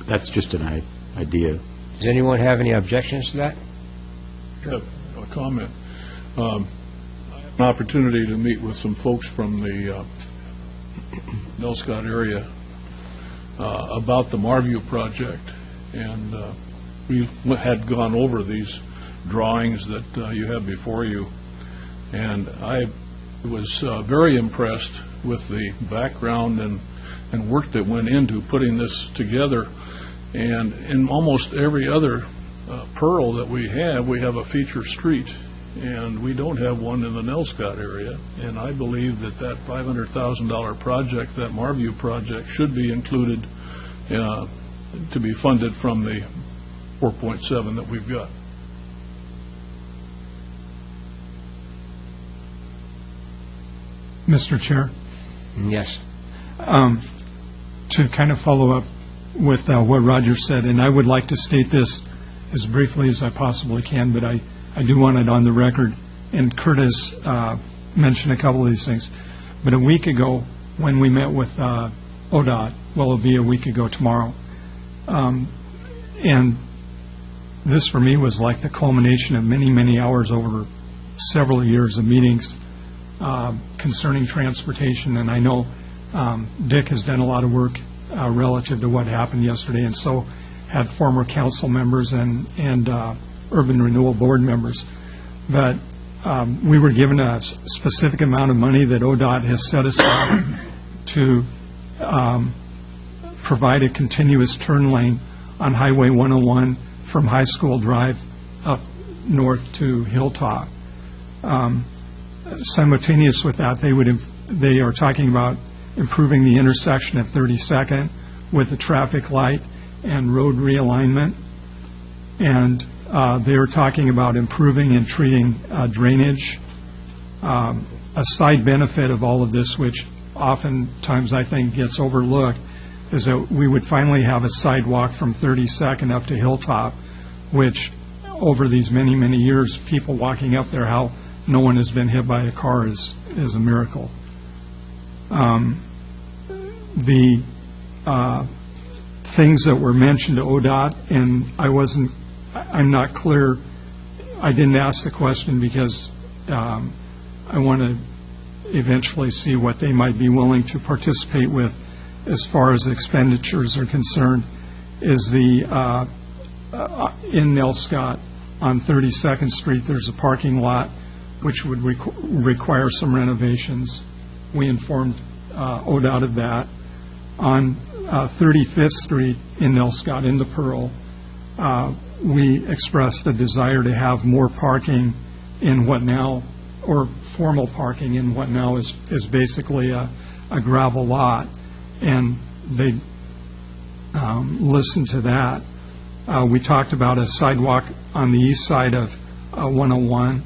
[SPEAKER 4] That's just an idea.
[SPEAKER 2] Does anyone have any objections to that?
[SPEAKER 5] I have a comment. I had an opportunity to meet with some folks from the Nelscott area about the Marview project, and we had gone over these drawings that you have before you, and I was very impressed with the background and work that went into putting this together. And in almost every other pearl that we have a feature street, and we don't have one in the Nelscott area. And I believe that $500,000 project, that Marview project, should be included to be funded from the 4.7 that we've got.
[SPEAKER 1] Mr. Chair,
[SPEAKER 2] Yes.
[SPEAKER 1] to kind of follow up with what Roger said, and I would like to state this as briefly as I possibly can, but I do want it on the record, and Curtis mentioned a couple of these things. But a week ago, when we met with ODOT, well, it'll be a week ago tomorrow, and this for me was like the culmination of many, many hours over several years of meetings concerning transportation, and I know Dick has done a lot of work relative to what happened yesterday, and so had former council members and Urban Renewal Board members. But we were given a specific amount of money that ODOT has set aside to provide a continuous turn lane on Highway 101 from High School Drive up north to Hilltop. Simultaneous with that, they are talking about improving the intersection at 32nd with a traffic light and road realignment. And they are talking about improving and treating drainage. A side benefit of all of this, which oftentimes I think gets overlooked, is that we would finally have a sidewalk from 32nd up to Hilltop, which over these many, many years, people walking up there, how no one has been hit by a car is a miracle. The things that were mentioned to ODOT, and I'm not clear, I didn't ask the question because I want to eventually see what they might be willing to participate with as far as expenditures are concerned, is the in Nelscott on 32nd Street, there's a parking lot which would require some renovations. We informed ODOT of that. On 35th Street in Nelscott, in the Pearl, we expressed a desire to have more parking in what now, or formal parking in what now is basically a gravel lot, and they listened to that. We talked about a sidewalk on the east side of 101.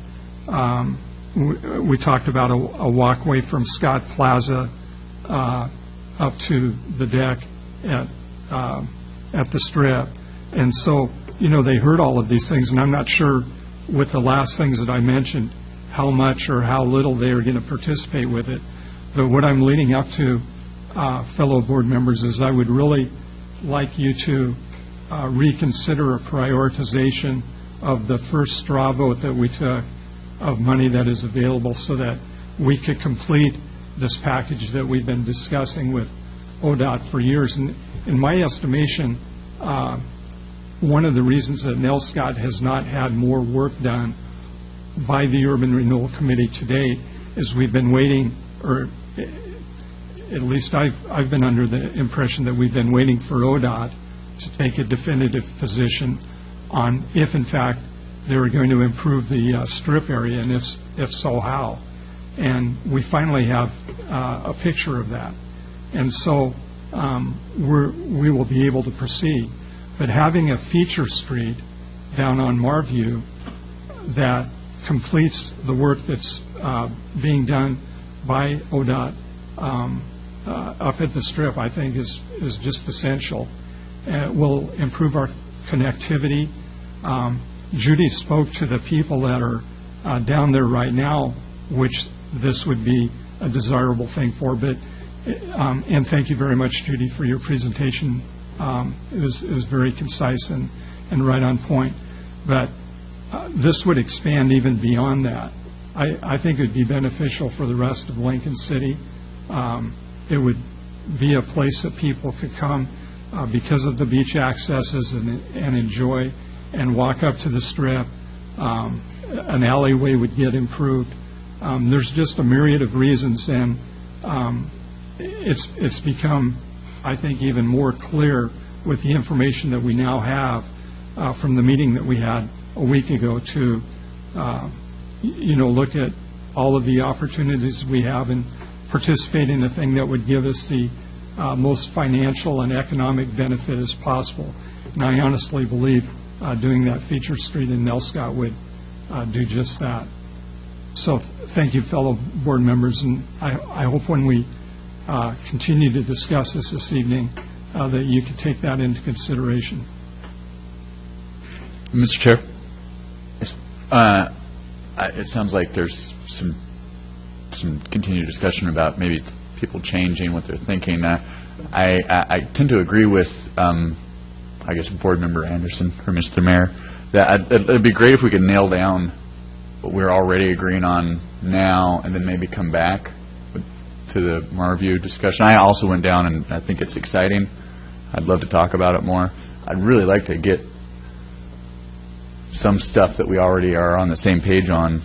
[SPEAKER 1] We talked about a walkway from Scott Plaza up to the deck at the Strip. And so, they heard all of these things, and I'm not sure with the last things that I mentioned how much or how little they are going to participate with it. But what I'm leading up to, fellow board members, is I would really like you to reconsider a prioritization of the first straw vote that we took of money that is available so that we could complete this package that we've been discussing with ODOT for years. And in my estimation, one of the reasons that NELSCOT has not had more work done by the Urban Renewal Committee to date is we've been waiting, or at least I've been under the impression that we've been waiting for ODOT to take a definitive position on if, in fact, they were going to improve the strip area, and if so, how. And we finally have a picture of that. And so we will be able to proceed. But having a feature street down on Marview that completes the work that's being done by ODOT up at the Strip, I think, is just essential. It will improve our connectivity. Judy spoke to the people that are down there right now, which this would be a desirable thing for. But and thank you very much, Judy, for your presentation. It was very concise and right on point. But this would expand even beyond that. I think it would be beneficial for the rest of Lincoln City. It would be a place that people could come because of the beach accesses and enjoy and walk up to the Strip. An alleyway would get improved. There's just a myriad of reasons, and it's become, I think, even more clear with the information that we now have from the meeting that we had a week ago to, look at all of the opportunities we have and participate in a thing that would give us the most financial and economic benefit as possible. And I honestly believe doing that feature street in NELSCOT would do just that. So thank you, fellow board members, and I hope when we continue to discuss this evening that you can take that into consideration.
[SPEAKER 9] Mr. Chair? It sounds like there's some continued discussion about maybe people changing what they're thinking. I tend to agree with, I guess, Board Member Anderson or Mr. Mayor, that it'd be great if we could nail down what we're already agreeing on now and then maybe come back to the Marview discussion. I also went down, and I think it's exciting. I'd love to talk about it more. I'd really like to get some stuff that we already are on the same page on,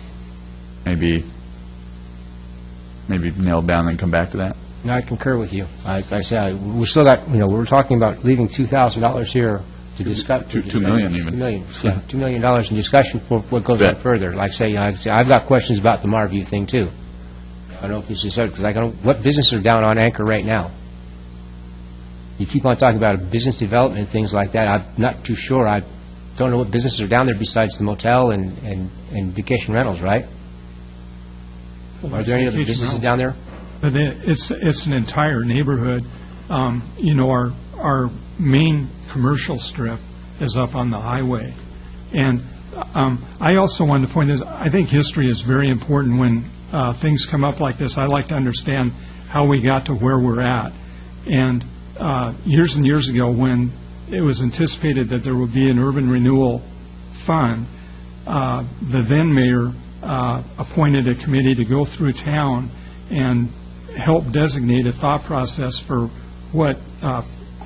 [SPEAKER 9] maybe nailed down and come back to that.
[SPEAKER 2] No, I concur with you. I say we still got, we're talking about leaving $2,000 here to discuss.
[SPEAKER 9] $2 million even.
[SPEAKER 2] $2 million in discussion for what goes on further. Like I say, I've got questions about the Marview thing too. I don't know if this is because I don't. What businesses are down on Anchor right now? You keep on talking about business development and things like that. I'm not too sure. I don't know what businesses are down there besides the motel and vacation rentals, right? Are there any other businesses down there?
[SPEAKER 1] But it's an entire neighborhood. Our main commercial strip is up on the highway. And I also wanted to point this, I think history is very important when things come up like this. I like to understand how we got to where we're at. And years and years ago, when it was anticipated that there would be an urban renewal fund, the then mayor appointed a committee to go through town and help designate a thought process for what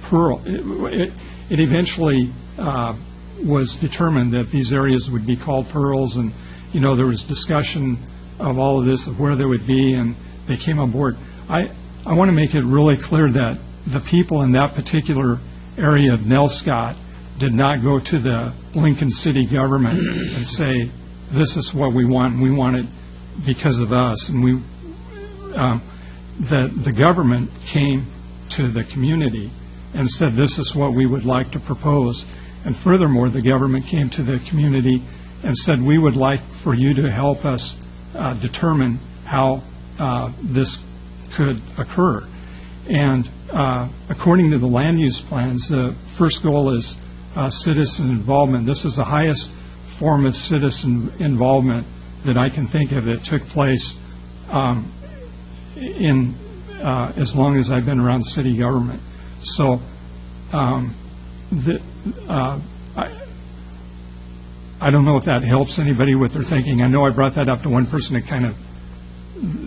[SPEAKER 1] Pearl. It eventually was determined that these areas would be called Pearls, and there was discussion of all of this, of where they would be, and they came on board. I want to make it really clear that the people in that particular area of NELSCOT did not go to the Lincoln City government and say, this is what we want, and we want it because of us. And the government came to the community and said, this is what we would like to propose. And furthermore, the government came to the community and said, we would like for you to help us determine how this could occur. And according to the land use plans, the first goal is citizen involvement. This is the highest form of citizen involvement that I can think of that took place in as long as I've been around city government. So I don't know if that helps anybody with their thinking. I know I brought that up to one person that kind of,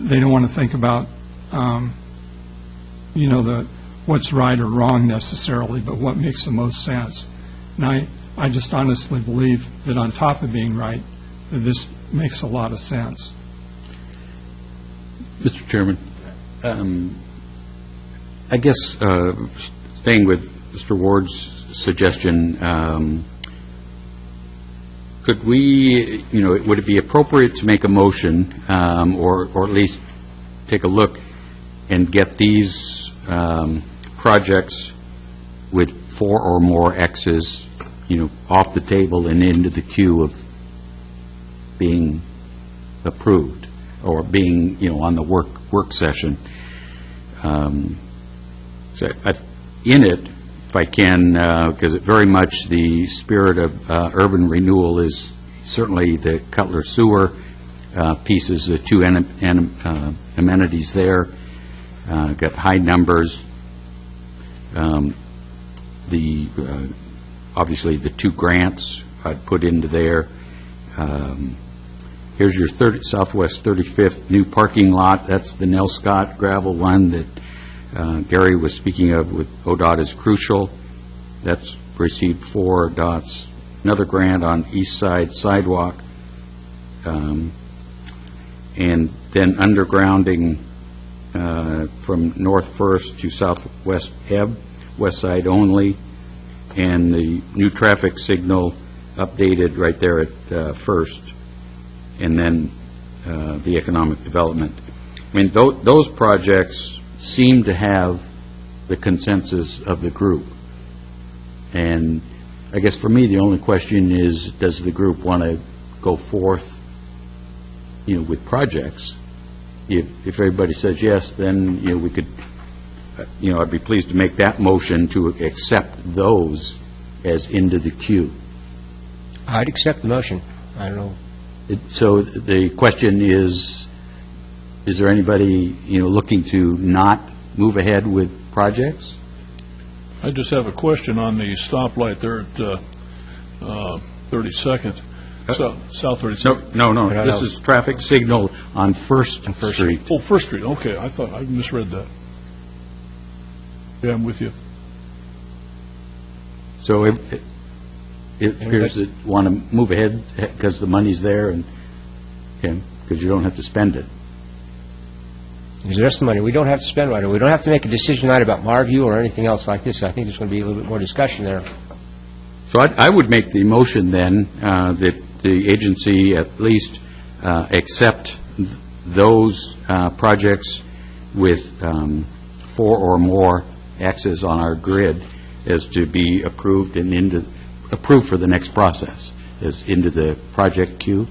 [SPEAKER 1] they don't want to think about, what's right or wrong necessarily, but what makes the most sense. And I just honestly believe that on top of being right, that this makes a lot of sense.
[SPEAKER 4] Mr. Chairman, I guess staying with Mr. Ward's suggestion, could we, would it be appropriate to make a motion or at least take a look and get these projects with 4 or more X's, off the table and into the queue of being approved or being, on the work session? So in it, if I can, because very much the spirit of urban renewal is certainly the Cutler Sewer pieces, the 2 amenities there, got high numbers. Obviously the 2 grants I'd put into there. Here's your Southwest 35th new parking lot. That's the Nell Scott gravel one that Gary was speaking of with ODOT is crucial. That's received 4 dots. Another grant on East Side sidewalk. And then undergrounding from North First to Southwest Ebb, west side only. And the new traffic signal updated right there at First. And then the economic development. I mean, those projects seem to have the consensus of the group. And I guess for me, the only question is, does the group want to go forth, with projects? If everybody says yes, then, we could, I'd be pleased to make that motion to accept those as into the queue.
[SPEAKER 2] I'd accept the motion. I don't know.
[SPEAKER 4] So the question is there anybody, looking to not move ahead with projects?
[SPEAKER 5] I just have a question on the stoplight there at 32nd, South 32nd.
[SPEAKER 4] No. This is traffic signal on First Street.
[SPEAKER 5] Oh, First Street, okay. I thought I misread that. Yeah, I'm with you.
[SPEAKER 4] So it appears that want to move ahead because the money's there and because you don't have to spend it.
[SPEAKER 2] Because the rest of the money, we don't have to spend right away. We don't have to make a decision tonight about Marview or anything else like this. I think there's going to be a little bit more discussion there.
[SPEAKER 4] So I would make the motion then that the agency at least accept those projects with 4 or more X's on our grid as to be approved and approved for the next process, as into the project queue.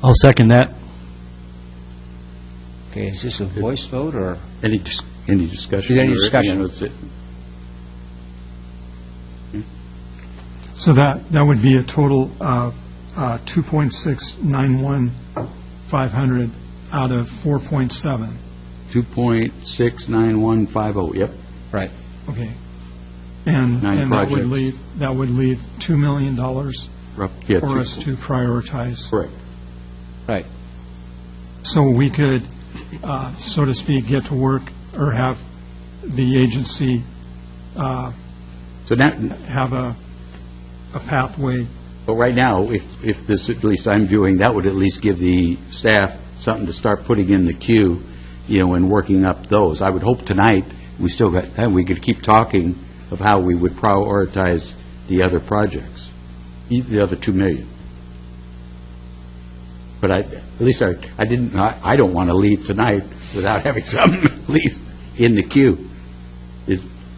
[SPEAKER 6] I'll second that.
[SPEAKER 2] Okay, is this a voice vote or?
[SPEAKER 4] Any discussion?
[SPEAKER 2] Any discussion?
[SPEAKER 1] So that would be a total of 2.691500 out of 4.7.
[SPEAKER 4] 2.69150. Yep.
[SPEAKER 2] Right.
[SPEAKER 1] Okay. And that
[SPEAKER 4] projects.
[SPEAKER 1] would leave $2 million for us to prioritize.
[SPEAKER 4] Correct.
[SPEAKER 2] Right.
[SPEAKER 1] So we could, so to speak, get to work or have the agency
[SPEAKER 4] So now,
[SPEAKER 1] have a pathway.
[SPEAKER 4] but right now, if this, at least I'm viewing, that would at least give the staff something to start putting in the queue, and working up those. I would hope tonight we could keep talking of how we would prioritize the other projects, the other $2 million. But I don't want to leave tonight without having something at least in the queue.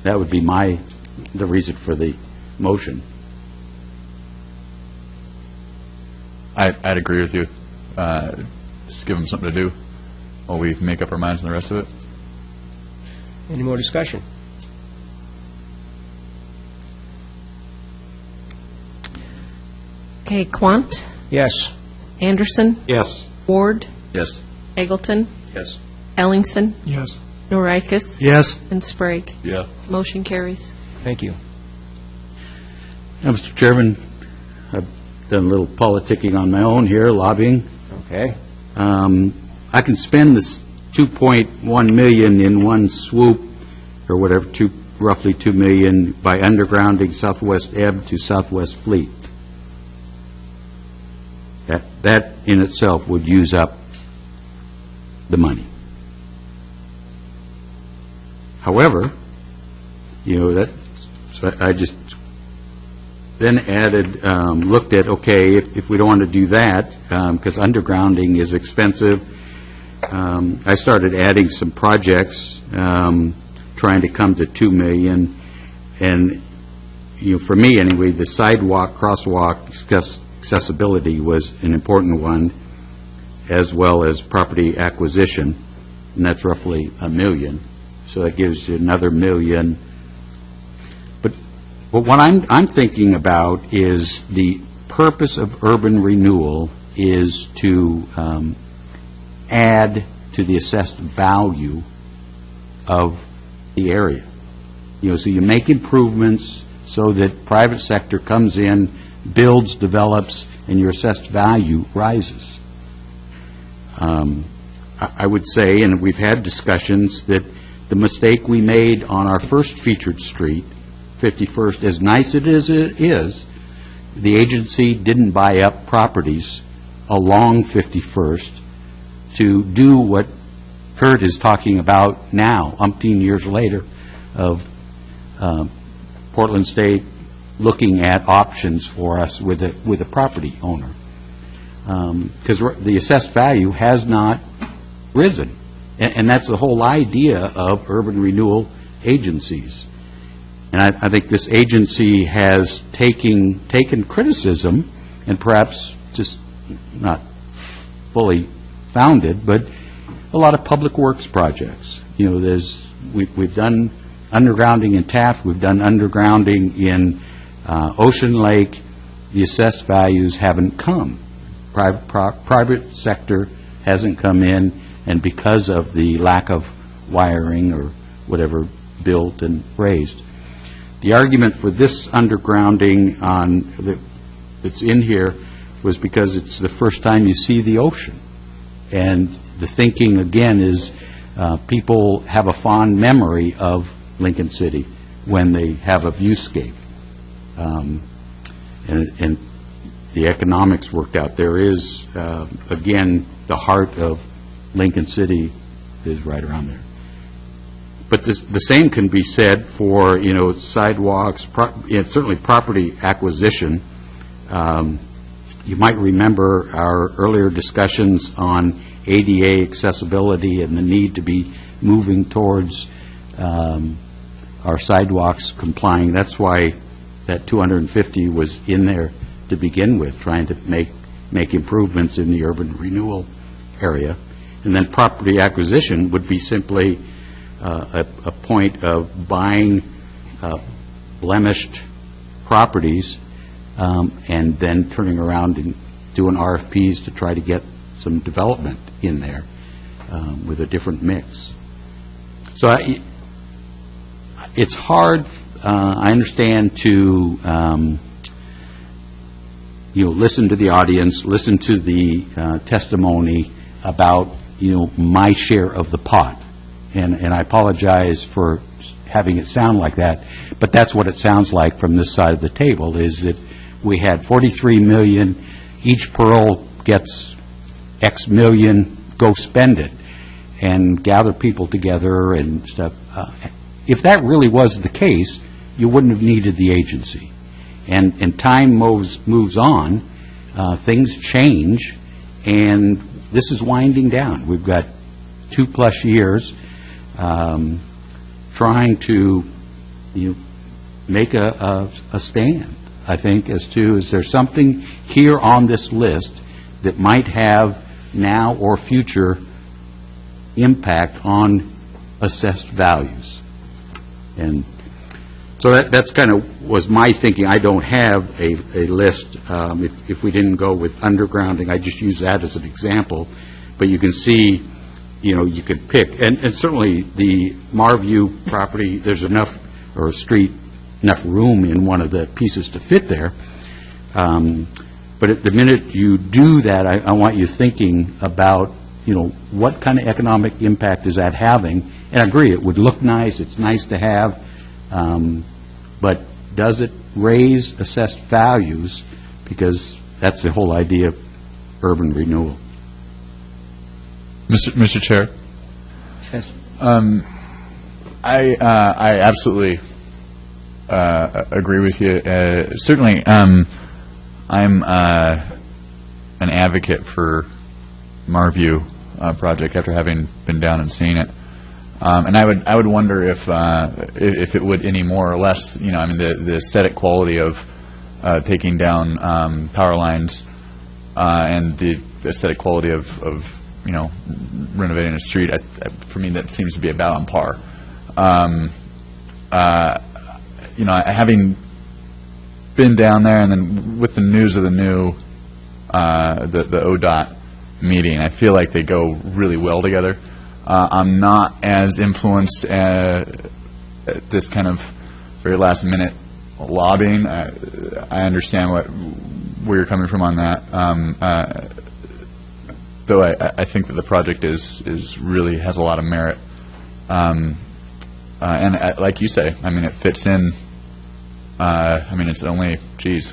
[SPEAKER 4] That would be the reason for the motion.
[SPEAKER 9] I'd agree with you. Just give them something to do while we make up our minds on the rest of it.
[SPEAKER 2] Any more discussion?
[SPEAKER 10] Okay, Quant,
[SPEAKER 2] Yes.
[SPEAKER 10] Anderson,
[SPEAKER 4] Yes.
[SPEAKER 10] Ward,
[SPEAKER 9] Yes.
[SPEAKER 10] Eggleton,
[SPEAKER 9] Yes.
[SPEAKER 10] Ellingson,
[SPEAKER 1] Yes.
[SPEAKER 10] Norikis,
[SPEAKER 6] Yes.
[SPEAKER 10] and Sprague.
[SPEAKER 5] Yeah.
[SPEAKER 10] Motion carries.
[SPEAKER 2] Thank you.
[SPEAKER 4] Now, Mr. Chairman, I've done a little politicking on my own here, lobbying.
[SPEAKER 2] Okay.
[SPEAKER 4] I can spend this $2.1 million in one swoop, or whatever, roughly $2 million, by undergrounding Southwest Ebb to Southwest Fleet. That in itself would use up the money. However, so I just then added, looked at, okay, if we don't want to do that, because undergrounding is expensive, I started adding some projects, trying to come to $2 million, and, for me anyway, the sidewalk, crosswalk, accessibility was an important one, as well as property acquisition, and that's roughly $1 million. So that gives you another $1 million. But what I'm thinking about is the purpose of urban renewal is to add to the assessed value of the area. So you make improvements so that private sector comes in, builds, develops, and your assessed value rises. I would say, and we've had discussions, that the mistake we made on our first featured street, 51st, as nice as it is, the agency didn't buy up properties along 51st to do what Kurt is talking about now, umpteen years later, of Portland State looking at options for us with a property owner. Because the assessed value has not risen. And that's the whole idea of urban renewal agencies. And I think this agency has taken criticism, and perhaps just not fully founded, but a lot of public works projects. We've done undergrounding in Taft, we've done undergrounding in Ocean Lake. The assessed values haven't come. Private sector hasn't come in, and because of the lack of wiring or whatever built and raised. The argument for this undergrounding that's in here was because it's the first time you see the ocean. And the thinking, again, is people have a fond memory of Lincoln City when they have a viewscape. And the economics worked out. There is, again, the heart of Lincoln City is right around there. But the same can be said for, sidewalks, certainly property acquisition. You might remember our earlier discussions on ADA accessibility and the need to be moving towards our sidewalks complying. That's why that 250 was in there to begin with, trying to make improvements in the urban renewal area. And then property acquisition would be simply a point of buying blemished properties and then turning around and doing RFPs to try to get some development in there with a different mix. So it's hard, I understand, to listen to the audience, listen to the testimony about my share of the pot. And I apologize for having it sound like that, but that's what it sounds like from this side of the table, is that we had 43 million, each Pearl gets X million, go spend it, and gather people together and stuff. If that really was the case, you wouldn't have needed the agency. And time moves on, things change, and this is winding down. We've got 2+ years trying to make a stand, I think, as to, is there something here on this list that might have now or future impact on assessed values? And So that's kind of was my thinking. I don't have a list. If we didn't go with undergrounding, I just use that as an example. But you can see, you could pick. And certainly the Marview property, there's enough, or street, enough room in one of the pieces to fit there. But at the minute you do that, I want you thinking about, what kind of economic impact is that having? And I agree, it would look nice, it's nice to have, but does it raise assessed values? Because that's the whole idea of urban renewal.
[SPEAKER 9] Mr. Chair?
[SPEAKER 2] Yes.
[SPEAKER 9] I absolutely agree with you. Certainly, I'm an advocate for Marview project after having been down and seen it, and I would wonder if it would any more or less, the aesthetic quality of taking down power lines and the aesthetic quality of renovating a street. For me, that seems to be about on par. Having been down there, and then with the news of the new the ODOT meeting, I feel like they go really well together. I'm not as influenced at this kind of very last minute lobbying. I understand where you're coming from on that. Though I think that the project is really has a lot of merit. And like you say, it fits in. It's only, is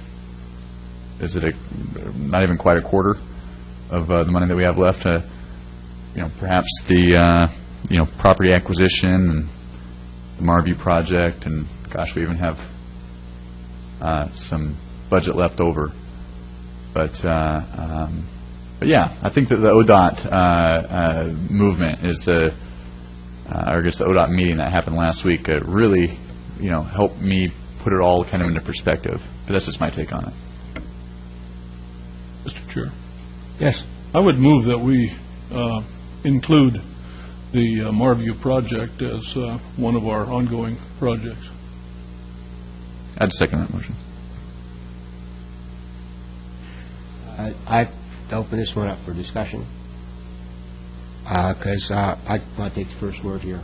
[SPEAKER 9] it not even quite a quarter of the money that we have left to, perhaps the, property acquisition and the Marview project, and gosh, we even have some budget left over. But yeah, I think that the ODOT movement is or I guess the ODOT meeting that happened last week really, helped me put it all kind of into perspective. But that's just my take on it.
[SPEAKER 5] Mr. Chair,
[SPEAKER 2] Yes.
[SPEAKER 5] I would move that we include the Marview project as one of our ongoing projects.
[SPEAKER 9] I'd second that motion.
[SPEAKER 2] I open this one up for discussion, because I want to take the first word here.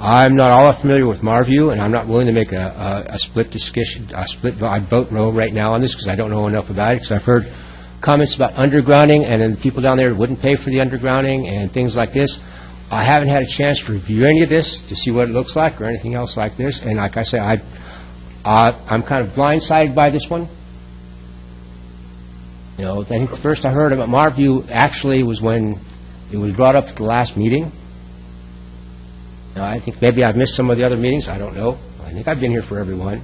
[SPEAKER 2] I'm not all that familiar with Marview, and I'm not willing to make a split discussion, I'd vote no right now on this, because I don't know enough about it, because I've heard comments about undergrounding, and then the people down there wouldn't pay for the undergrounding and things like this. I haven't had a chance to review any of this to see what it looks like or anything else like this, and like I say, I'm kind of blindsided by this one. I think the first I heard about Marview actually was when it was brought up at the last meeting. Now, I think maybe I've missed some of the other meetings. I don't know. I think I've been here for every one.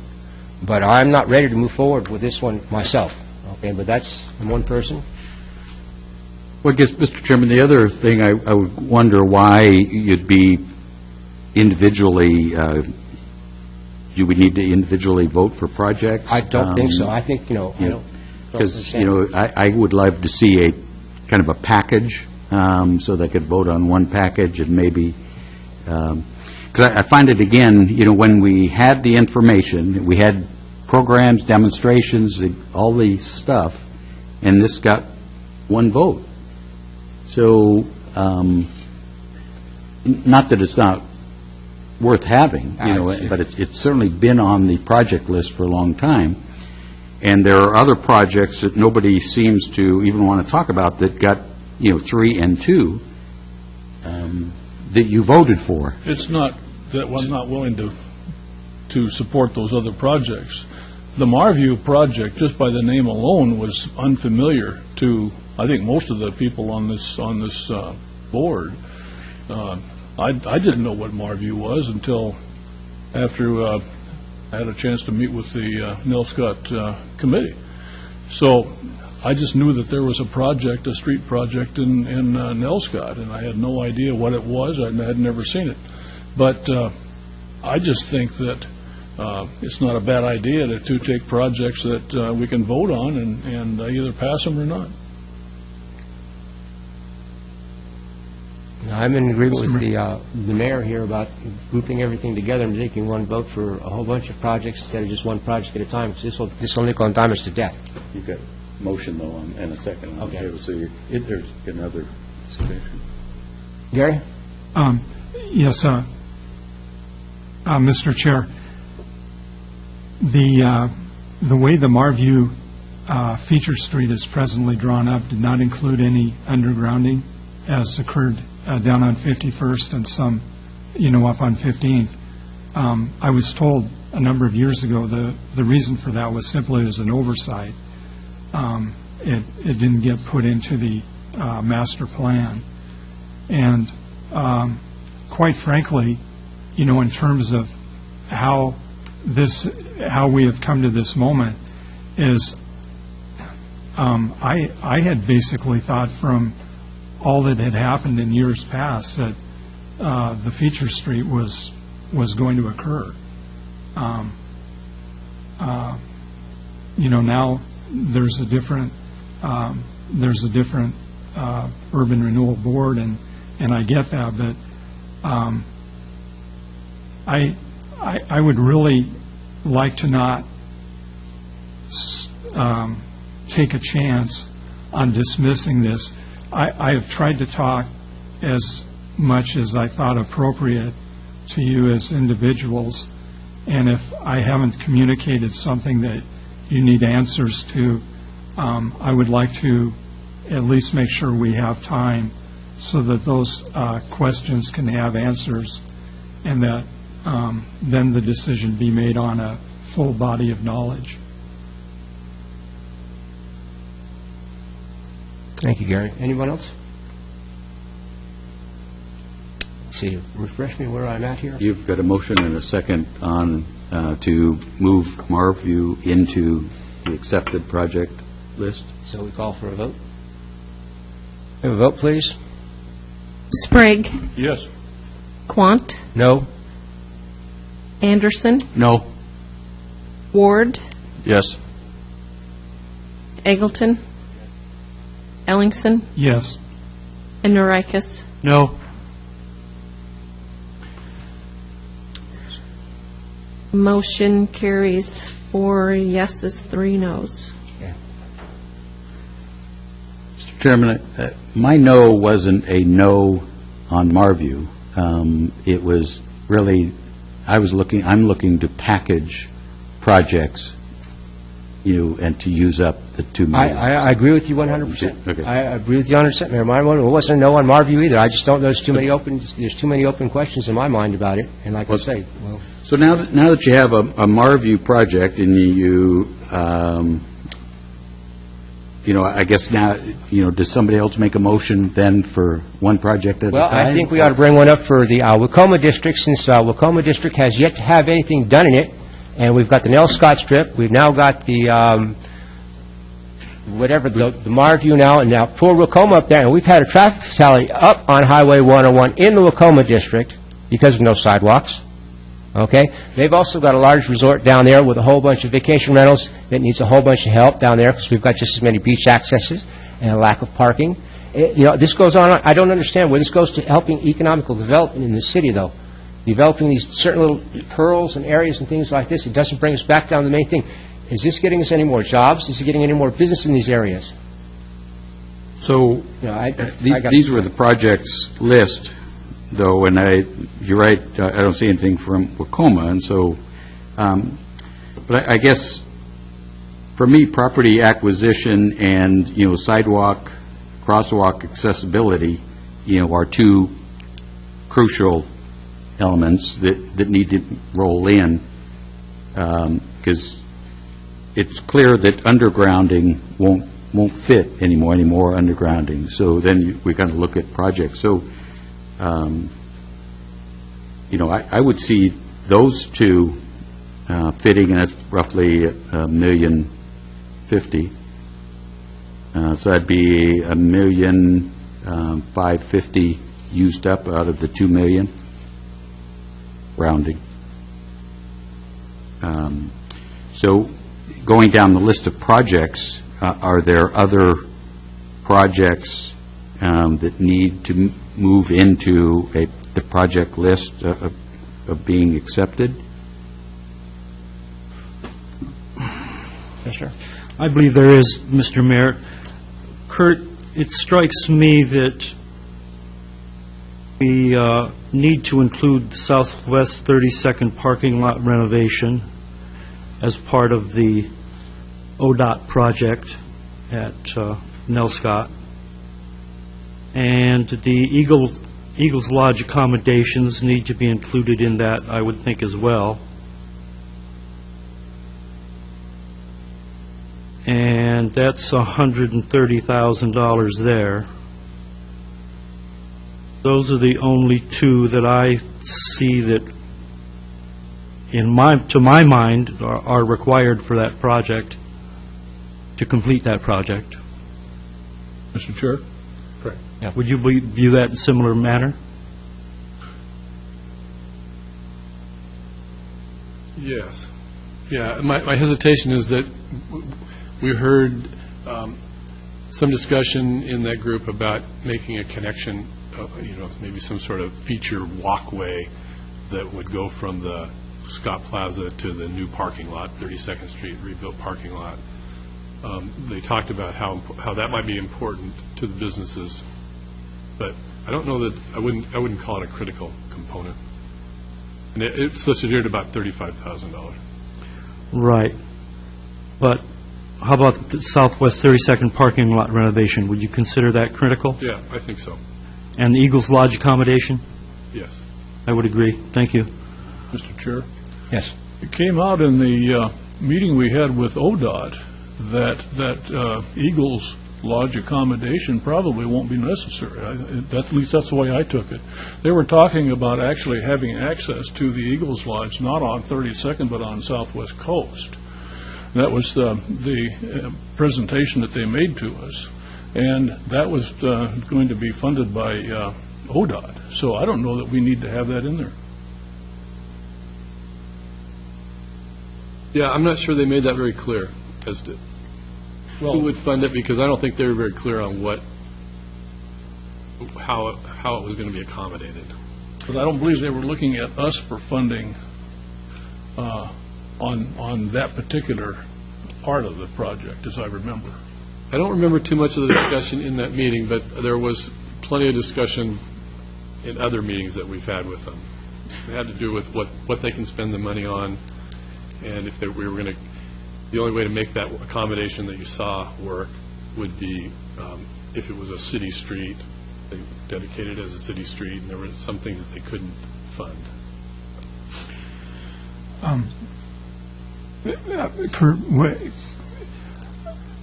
[SPEAKER 2] But I'm not ready to move forward with this one myself. Okay, but that's one person.
[SPEAKER 4] Well, I guess, Mr. Chairman, the other thing I would wonder why you'd be individually, do we need to individually vote for projects?
[SPEAKER 2] I don't think so. I think,
[SPEAKER 4] Because, I would love to see a kind of a package, so they could vote on one package and maybe, because I find it again, when we had the information, we had programs, demonstrations, all the stuff, and this got one vote. So, not that it's not worth having, but it's certainly been on the project list for a long time. And there are other projects that nobody seems to even want to talk about that got, 3 and 2 that you voted for.
[SPEAKER 5] It's not that I'm not willing to support those other projects. The Marview project, just by the name alone, was unfamiliar to, I think, most of the people on this board. I didn't know what Marview was until after I had a chance to meet with the Nelscott committee. So I just knew that there was a street project in Nelscott, and I had no idea what it was. I had never seen it. But I just think that it's not a bad idea to take projects that we can vote on and either pass them or not.
[SPEAKER 2] I'm in agreement with the mayor here about grouping everything together and making one vote for a whole bunch of projects instead of just one project at a time, because this will nickel and dime us to death.
[SPEAKER 4] You've got a motion, though, and a second on the
[SPEAKER 2] Okay.
[SPEAKER 4] table, so there's another discussion.
[SPEAKER 2] Gary?
[SPEAKER 1] Yes, Mr. Chair, the way the Marview feature street is presently drawn up did not include any undergrounding, as occurred down on 51st and some, up on 15th. I was told a number of years ago the reason for that was simply as an oversight. It didn't get put into the master plan. And quite frankly, in terms of how we have come to this moment, is I had basically thought from all that had happened in years past that the feature street was going to occur. Now there's a different urban renewal board, and I get that, but I would really like to not take a chance on dismissing this. I have tried to talk as much as I thought appropriate to you as individuals, and if I haven't communicated something that you need answers to, I would like to at least make sure we have time so that those questions can have answers, and that then the decision be made on a full body of knowledge.
[SPEAKER 2] Thank you, Gary. Anyone else? Let's see, refresh me where I'm at here.
[SPEAKER 4] You've got a motion and a second on to move Marview into the accepted project list.
[SPEAKER 2] So we call for a vote. Have a vote, please.
[SPEAKER 10] Sprague.
[SPEAKER 5] Yes.
[SPEAKER 10] Quant.
[SPEAKER 2] No.
[SPEAKER 10] Anderson.
[SPEAKER 4] No.
[SPEAKER 10] Ward.
[SPEAKER 9] Yes.
[SPEAKER 10] Eggleton. Ellingson.
[SPEAKER 1] Yes.
[SPEAKER 10] And Norikis.
[SPEAKER 6] No.
[SPEAKER 10] Motion carries 4 yeses, 3 noes.
[SPEAKER 4] Mr. Chairman, my no wasn't a no on Marview. It was really, I'm looking to package projects, and to use up the $2 million.
[SPEAKER 2] I agree with you 100%.
[SPEAKER 4] Okay.
[SPEAKER 2] I agree with you 100%, Mayor. My one wasn't a no on Marview either. I just don't know there's too many open questions in my mind about it. And like I say, well,
[SPEAKER 4] So now that you have a Marview project, and I guess now, does somebody else make a motion then for one project at a time?
[SPEAKER 2] well, I think we ought to bring one up for the Waukoma District, since Waukoma District has yet to have anything done in it. And we've got the Nell Scott Strip. We've now got the the Marview now, and now poor Waukoma up there. And we've had a traffic fatality up on Highway 101 in the Waukoma District because of no sidewalks. Okay? They've also got a large resort down there with a whole bunch of vacation rentals that needs a whole bunch of help down there because we've got just as many beach accesses and a lack of parking. This goes on. I don't understand where this goes to helping economical development in the city, though. Developing these certain little pearls and areas and things like this, it doesn't bring us back down to the main thing. Is this getting us any more jobs? Is it getting any more business in these areas?
[SPEAKER 4] So these were the projects list, though, and you're right, I don't see anything from Waukoma, and so, but I guess, for me, property acquisition and, sidewalk, crosswalk accessibility, are two crucial elements that need to roll in, because it's clear that undergrounding won't fit anymore undergrounding. So then we kind of look at projects. So, I would see those two fitting, and that's roughly $1,050,000. So that'd be $1,550,000 used up out of the $2 million, rounding. So going down the list of projects, are there other projects that need to move into the project list of being accepted?
[SPEAKER 2] Yes, sir.
[SPEAKER 6] I believe there is, Mr. Mayor. Kurt, it strikes me that we need to include the Southwest 32nd parking lot renovation as part of the ODOT project at Nelscott. And the Eagles Lodge accommodations need to be included in that, I would think, as well. And that's $130,000 there. Those are the only two that I see that, to my mind, are required for that project, to complete that project.
[SPEAKER 5] Mr. Chair?
[SPEAKER 6] Would you view that in a similar manner?
[SPEAKER 8] Yes. Yeah, my hesitation is that we heard some discussion in that group about making a connection, maybe some sort of feature walkway that would go from the Scott Plaza to the new parking lot, 32nd Street rebuilt parking lot. They talked about how that might be important to the businesses, but I don't know that I wouldn't call it a critical component. And it's listed here at about $35,000.
[SPEAKER 6] Right. But how about the Southwest 32nd parking lot renovation? Would you consider that critical?
[SPEAKER 8] Yeah, I think so.
[SPEAKER 6] And the Eagles Lodge accommodation?
[SPEAKER 8] Yes.
[SPEAKER 6] I would agree. Thank you.
[SPEAKER 5] Mr. Chair?
[SPEAKER 2] Yes.
[SPEAKER 5] It came out in the meeting we had with ODOT that Eagles Lodge accommodation probably won't be necessary. At least that's the way I took it. They were talking about actually having access to the Eagles Lodge, not on 32nd, but on Southwest Coast. That was the presentation that they made to us, and that was going to be funded by ODOT. So I don't know that we need to have that in there.
[SPEAKER 8] Yeah, I'm not sure they made that very clear as to who would fund it, because I don't think they were very clear on how it was going to be accommodated.
[SPEAKER 5] But I don't believe they were looking at us for funding on that particular part of the project, as I remember.
[SPEAKER 8] I don't remember too much of the discussion in that meeting, but there was plenty of discussion in other meetings that we've had with them. It had to do with what they can spend the money on, and if we were going to, the only way to make that accommodation that you saw work would be if it was a city street, they dedicated it as a city street, and there were some things that they couldn't fund.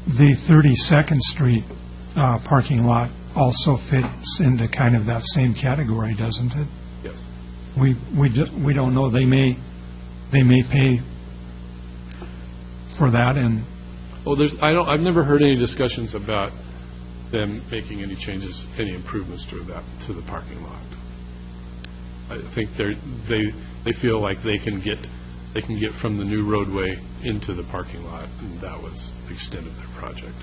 [SPEAKER 1] The 32nd Street parking lot also fits into kind of that same category, doesn't it?
[SPEAKER 8] Yes.
[SPEAKER 1] We don't know. They may pay for that, and
[SPEAKER 8] I've never heard any discussions about them making any changes, any improvements to the parking lot. I think they feel like they can get from the new roadway into the parking lot, and that was the extent of their project.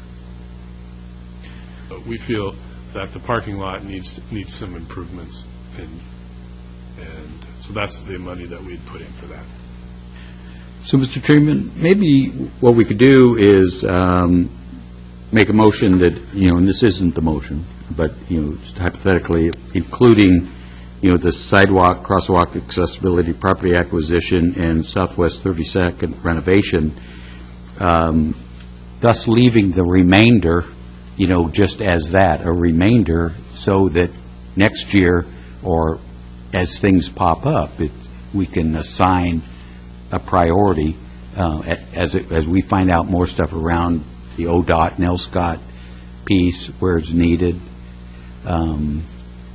[SPEAKER 8] But we feel that the parking lot needs some improvements, and so that's the money that we'd put in for that.
[SPEAKER 4] So, Mr. Chairman, maybe what we could do is make a motion that, and this isn't the motion, but, just hypothetically, including, the sidewalk, crosswalk accessibility, property acquisition, and Southwest 32nd renovation, thus leaving the remainder, just as that, a remainder, so that next year, or as things pop up, we can assign a priority as we find out more stuff around the ODOT, Nelscott piece where it's needed.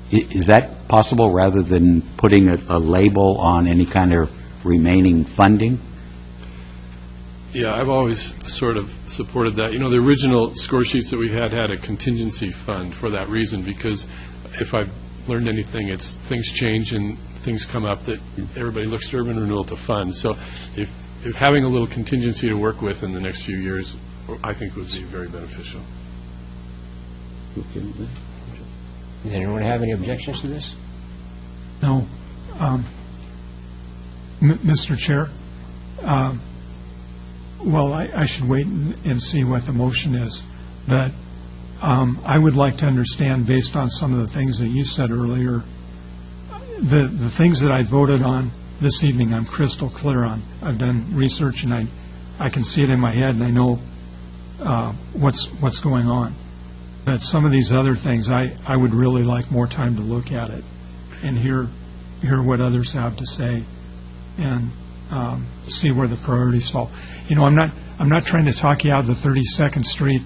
[SPEAKER 4] Is that possible rather than putting a label on any kind of remaining funding?
[SPEAKER 8] Yeah, I've always sort of supported that. The original score sheets that we had a contingency fund for that reason, because if I've learned anything, it's things change and things come up that everybody looks to urban renewal to fund. So if having a little contingency to work with in the next few years, I think would be very beneficial.
[SPEAKER 2] Does anyone have any objections to this?
[SPEAKER 1] No. Mr. Chair, well, I should wait and see what the motion is, but I would like to understand, based on some of the things that you said earlier, the things that I voted on this evening, I'm crystal clear on. I've done research, and I can see it in my head, and I know what's going on. But some of these other things, I would really like more time to look at it and hear what others have to say, and see where the priorities fall. You know, I'm not trying to talk you out of the 32nd Street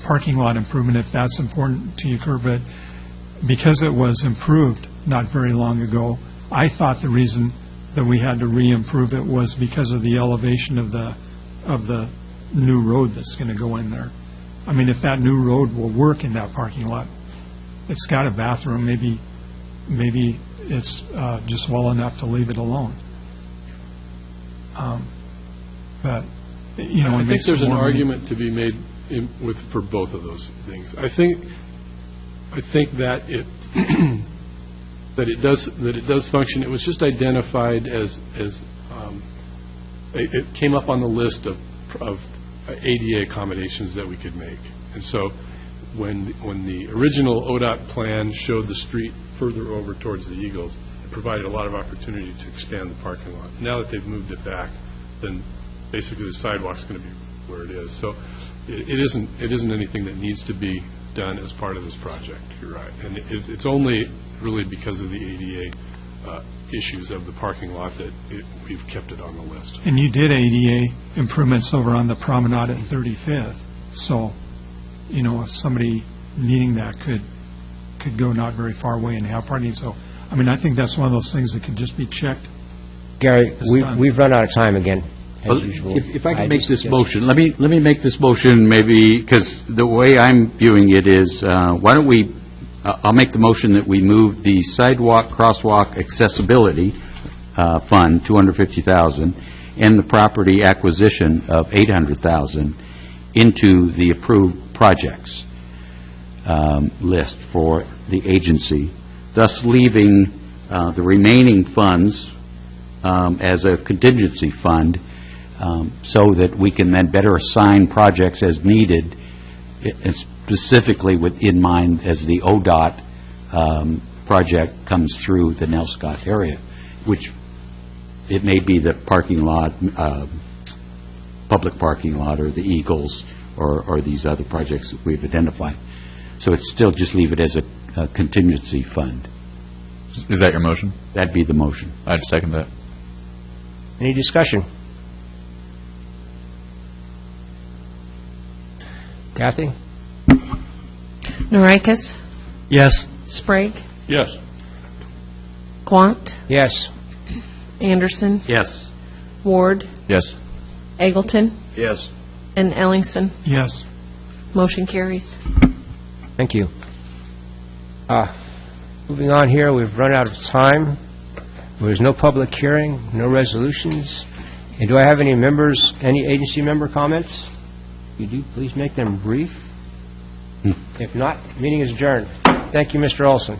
[SPEAKER 1] parking lot improvement, if that's important to you, Kurt, but because it was improved not very long ago, I thought the reason that we had to re-improve it was because of the elevation of the new road that's going to go in there. I mean, if that new road will work in that parking lot, it's got a bathroom, maybe it's just well enough to leave it alone. But, you know,
[SPEAKER 8] I
[SPEAKER 1] it
[SPEAKER 8] think
[SPEAKER 1] makes
[SPEAKER 8] there's an
[SPEAKER 1] more-
[SPEAKER 8] argument to be made for both of those things. I think that it that it does function. It was just identified as it came up on the list of ADA accommodations that we could make. And so when the original ODOT plan showed the street further over towards the Eagles, it provided a lot of opportunity to expand the parking lot. Now that they've moved it back, then basically the sidewalk's going to be where it is. So it isn't anything that needs to be done as part of this project. You're right. And it's only really because of the ADA issues of the parking lot that we've kept it on the list.
[SPEAKER 1] And you did ADA improvements over on the promenade at 35th. So, you know, if somebody needing that could go not very far away and have parking. So, I mean, I think that's one of those things that could just be checked.
[SPEAKER 2] Gary,
[SPEAKER 1] done.
[SPEAKER 2] we've run out of time again, as
[SPEAKER 4] Well,
[SPEAKER 2] usual.
[SPEAKER 4] if I can make this
[SPEAKER 2] just-
[SPEAKER 4] motion, let me make this motion maybe, because the way I'm viewing it is, why don't we, I'll make the motion that we move the sidewalk, crosswalk accessibility fund, $250,000, and the property acquisition of $800,000 into the approved projects list for the agency, thus leaving the remaining funds as a contingency fund, so that we can then better assign projects as needed, specifically in mind as the ODOT project comes through the Nelscott area, which it may be the parking lot, public parking lot, or the Eagles, or these other projects that we've identified. So it's still just leave it as a contingency fund.
[SPEAKER 9] Is that your motion?
[SPEAKER 4] That'd be the motion.
[SPEAKER 9] I'd second that.
[SPEAKER 2] Any discussion? Kathy?
[SPEAKER 10] Norikis?
[SPEAKER 6] Yes.
[SPEAKER 10] Sprague?
[SPEAKER 5] Yes.
[SPEAKER 10] Quant?
[SPEAKER 2] Yes.
[SPEAKER 10] Anderson?
[SPEAKER 4] Yes.
[SPEAKER 10] Ward?
[SPEAKER 9] Yes.
[SPEAKER 10] Eggleton?
[SPEAKER 4] Yes.
[SPEAKER 10] And Ellingson?
[SPEAKER 1] Yes.
[SPEAKER 10] Motion carries.
[SPEAKER 2] Thank you. Moving on here, we've run out of time. There's no public hearing, no resolutions. And do I have any members, any agency member comments? If you do, please make them brief. If not, meeting is adjourned. Thank you, Mr. Olson.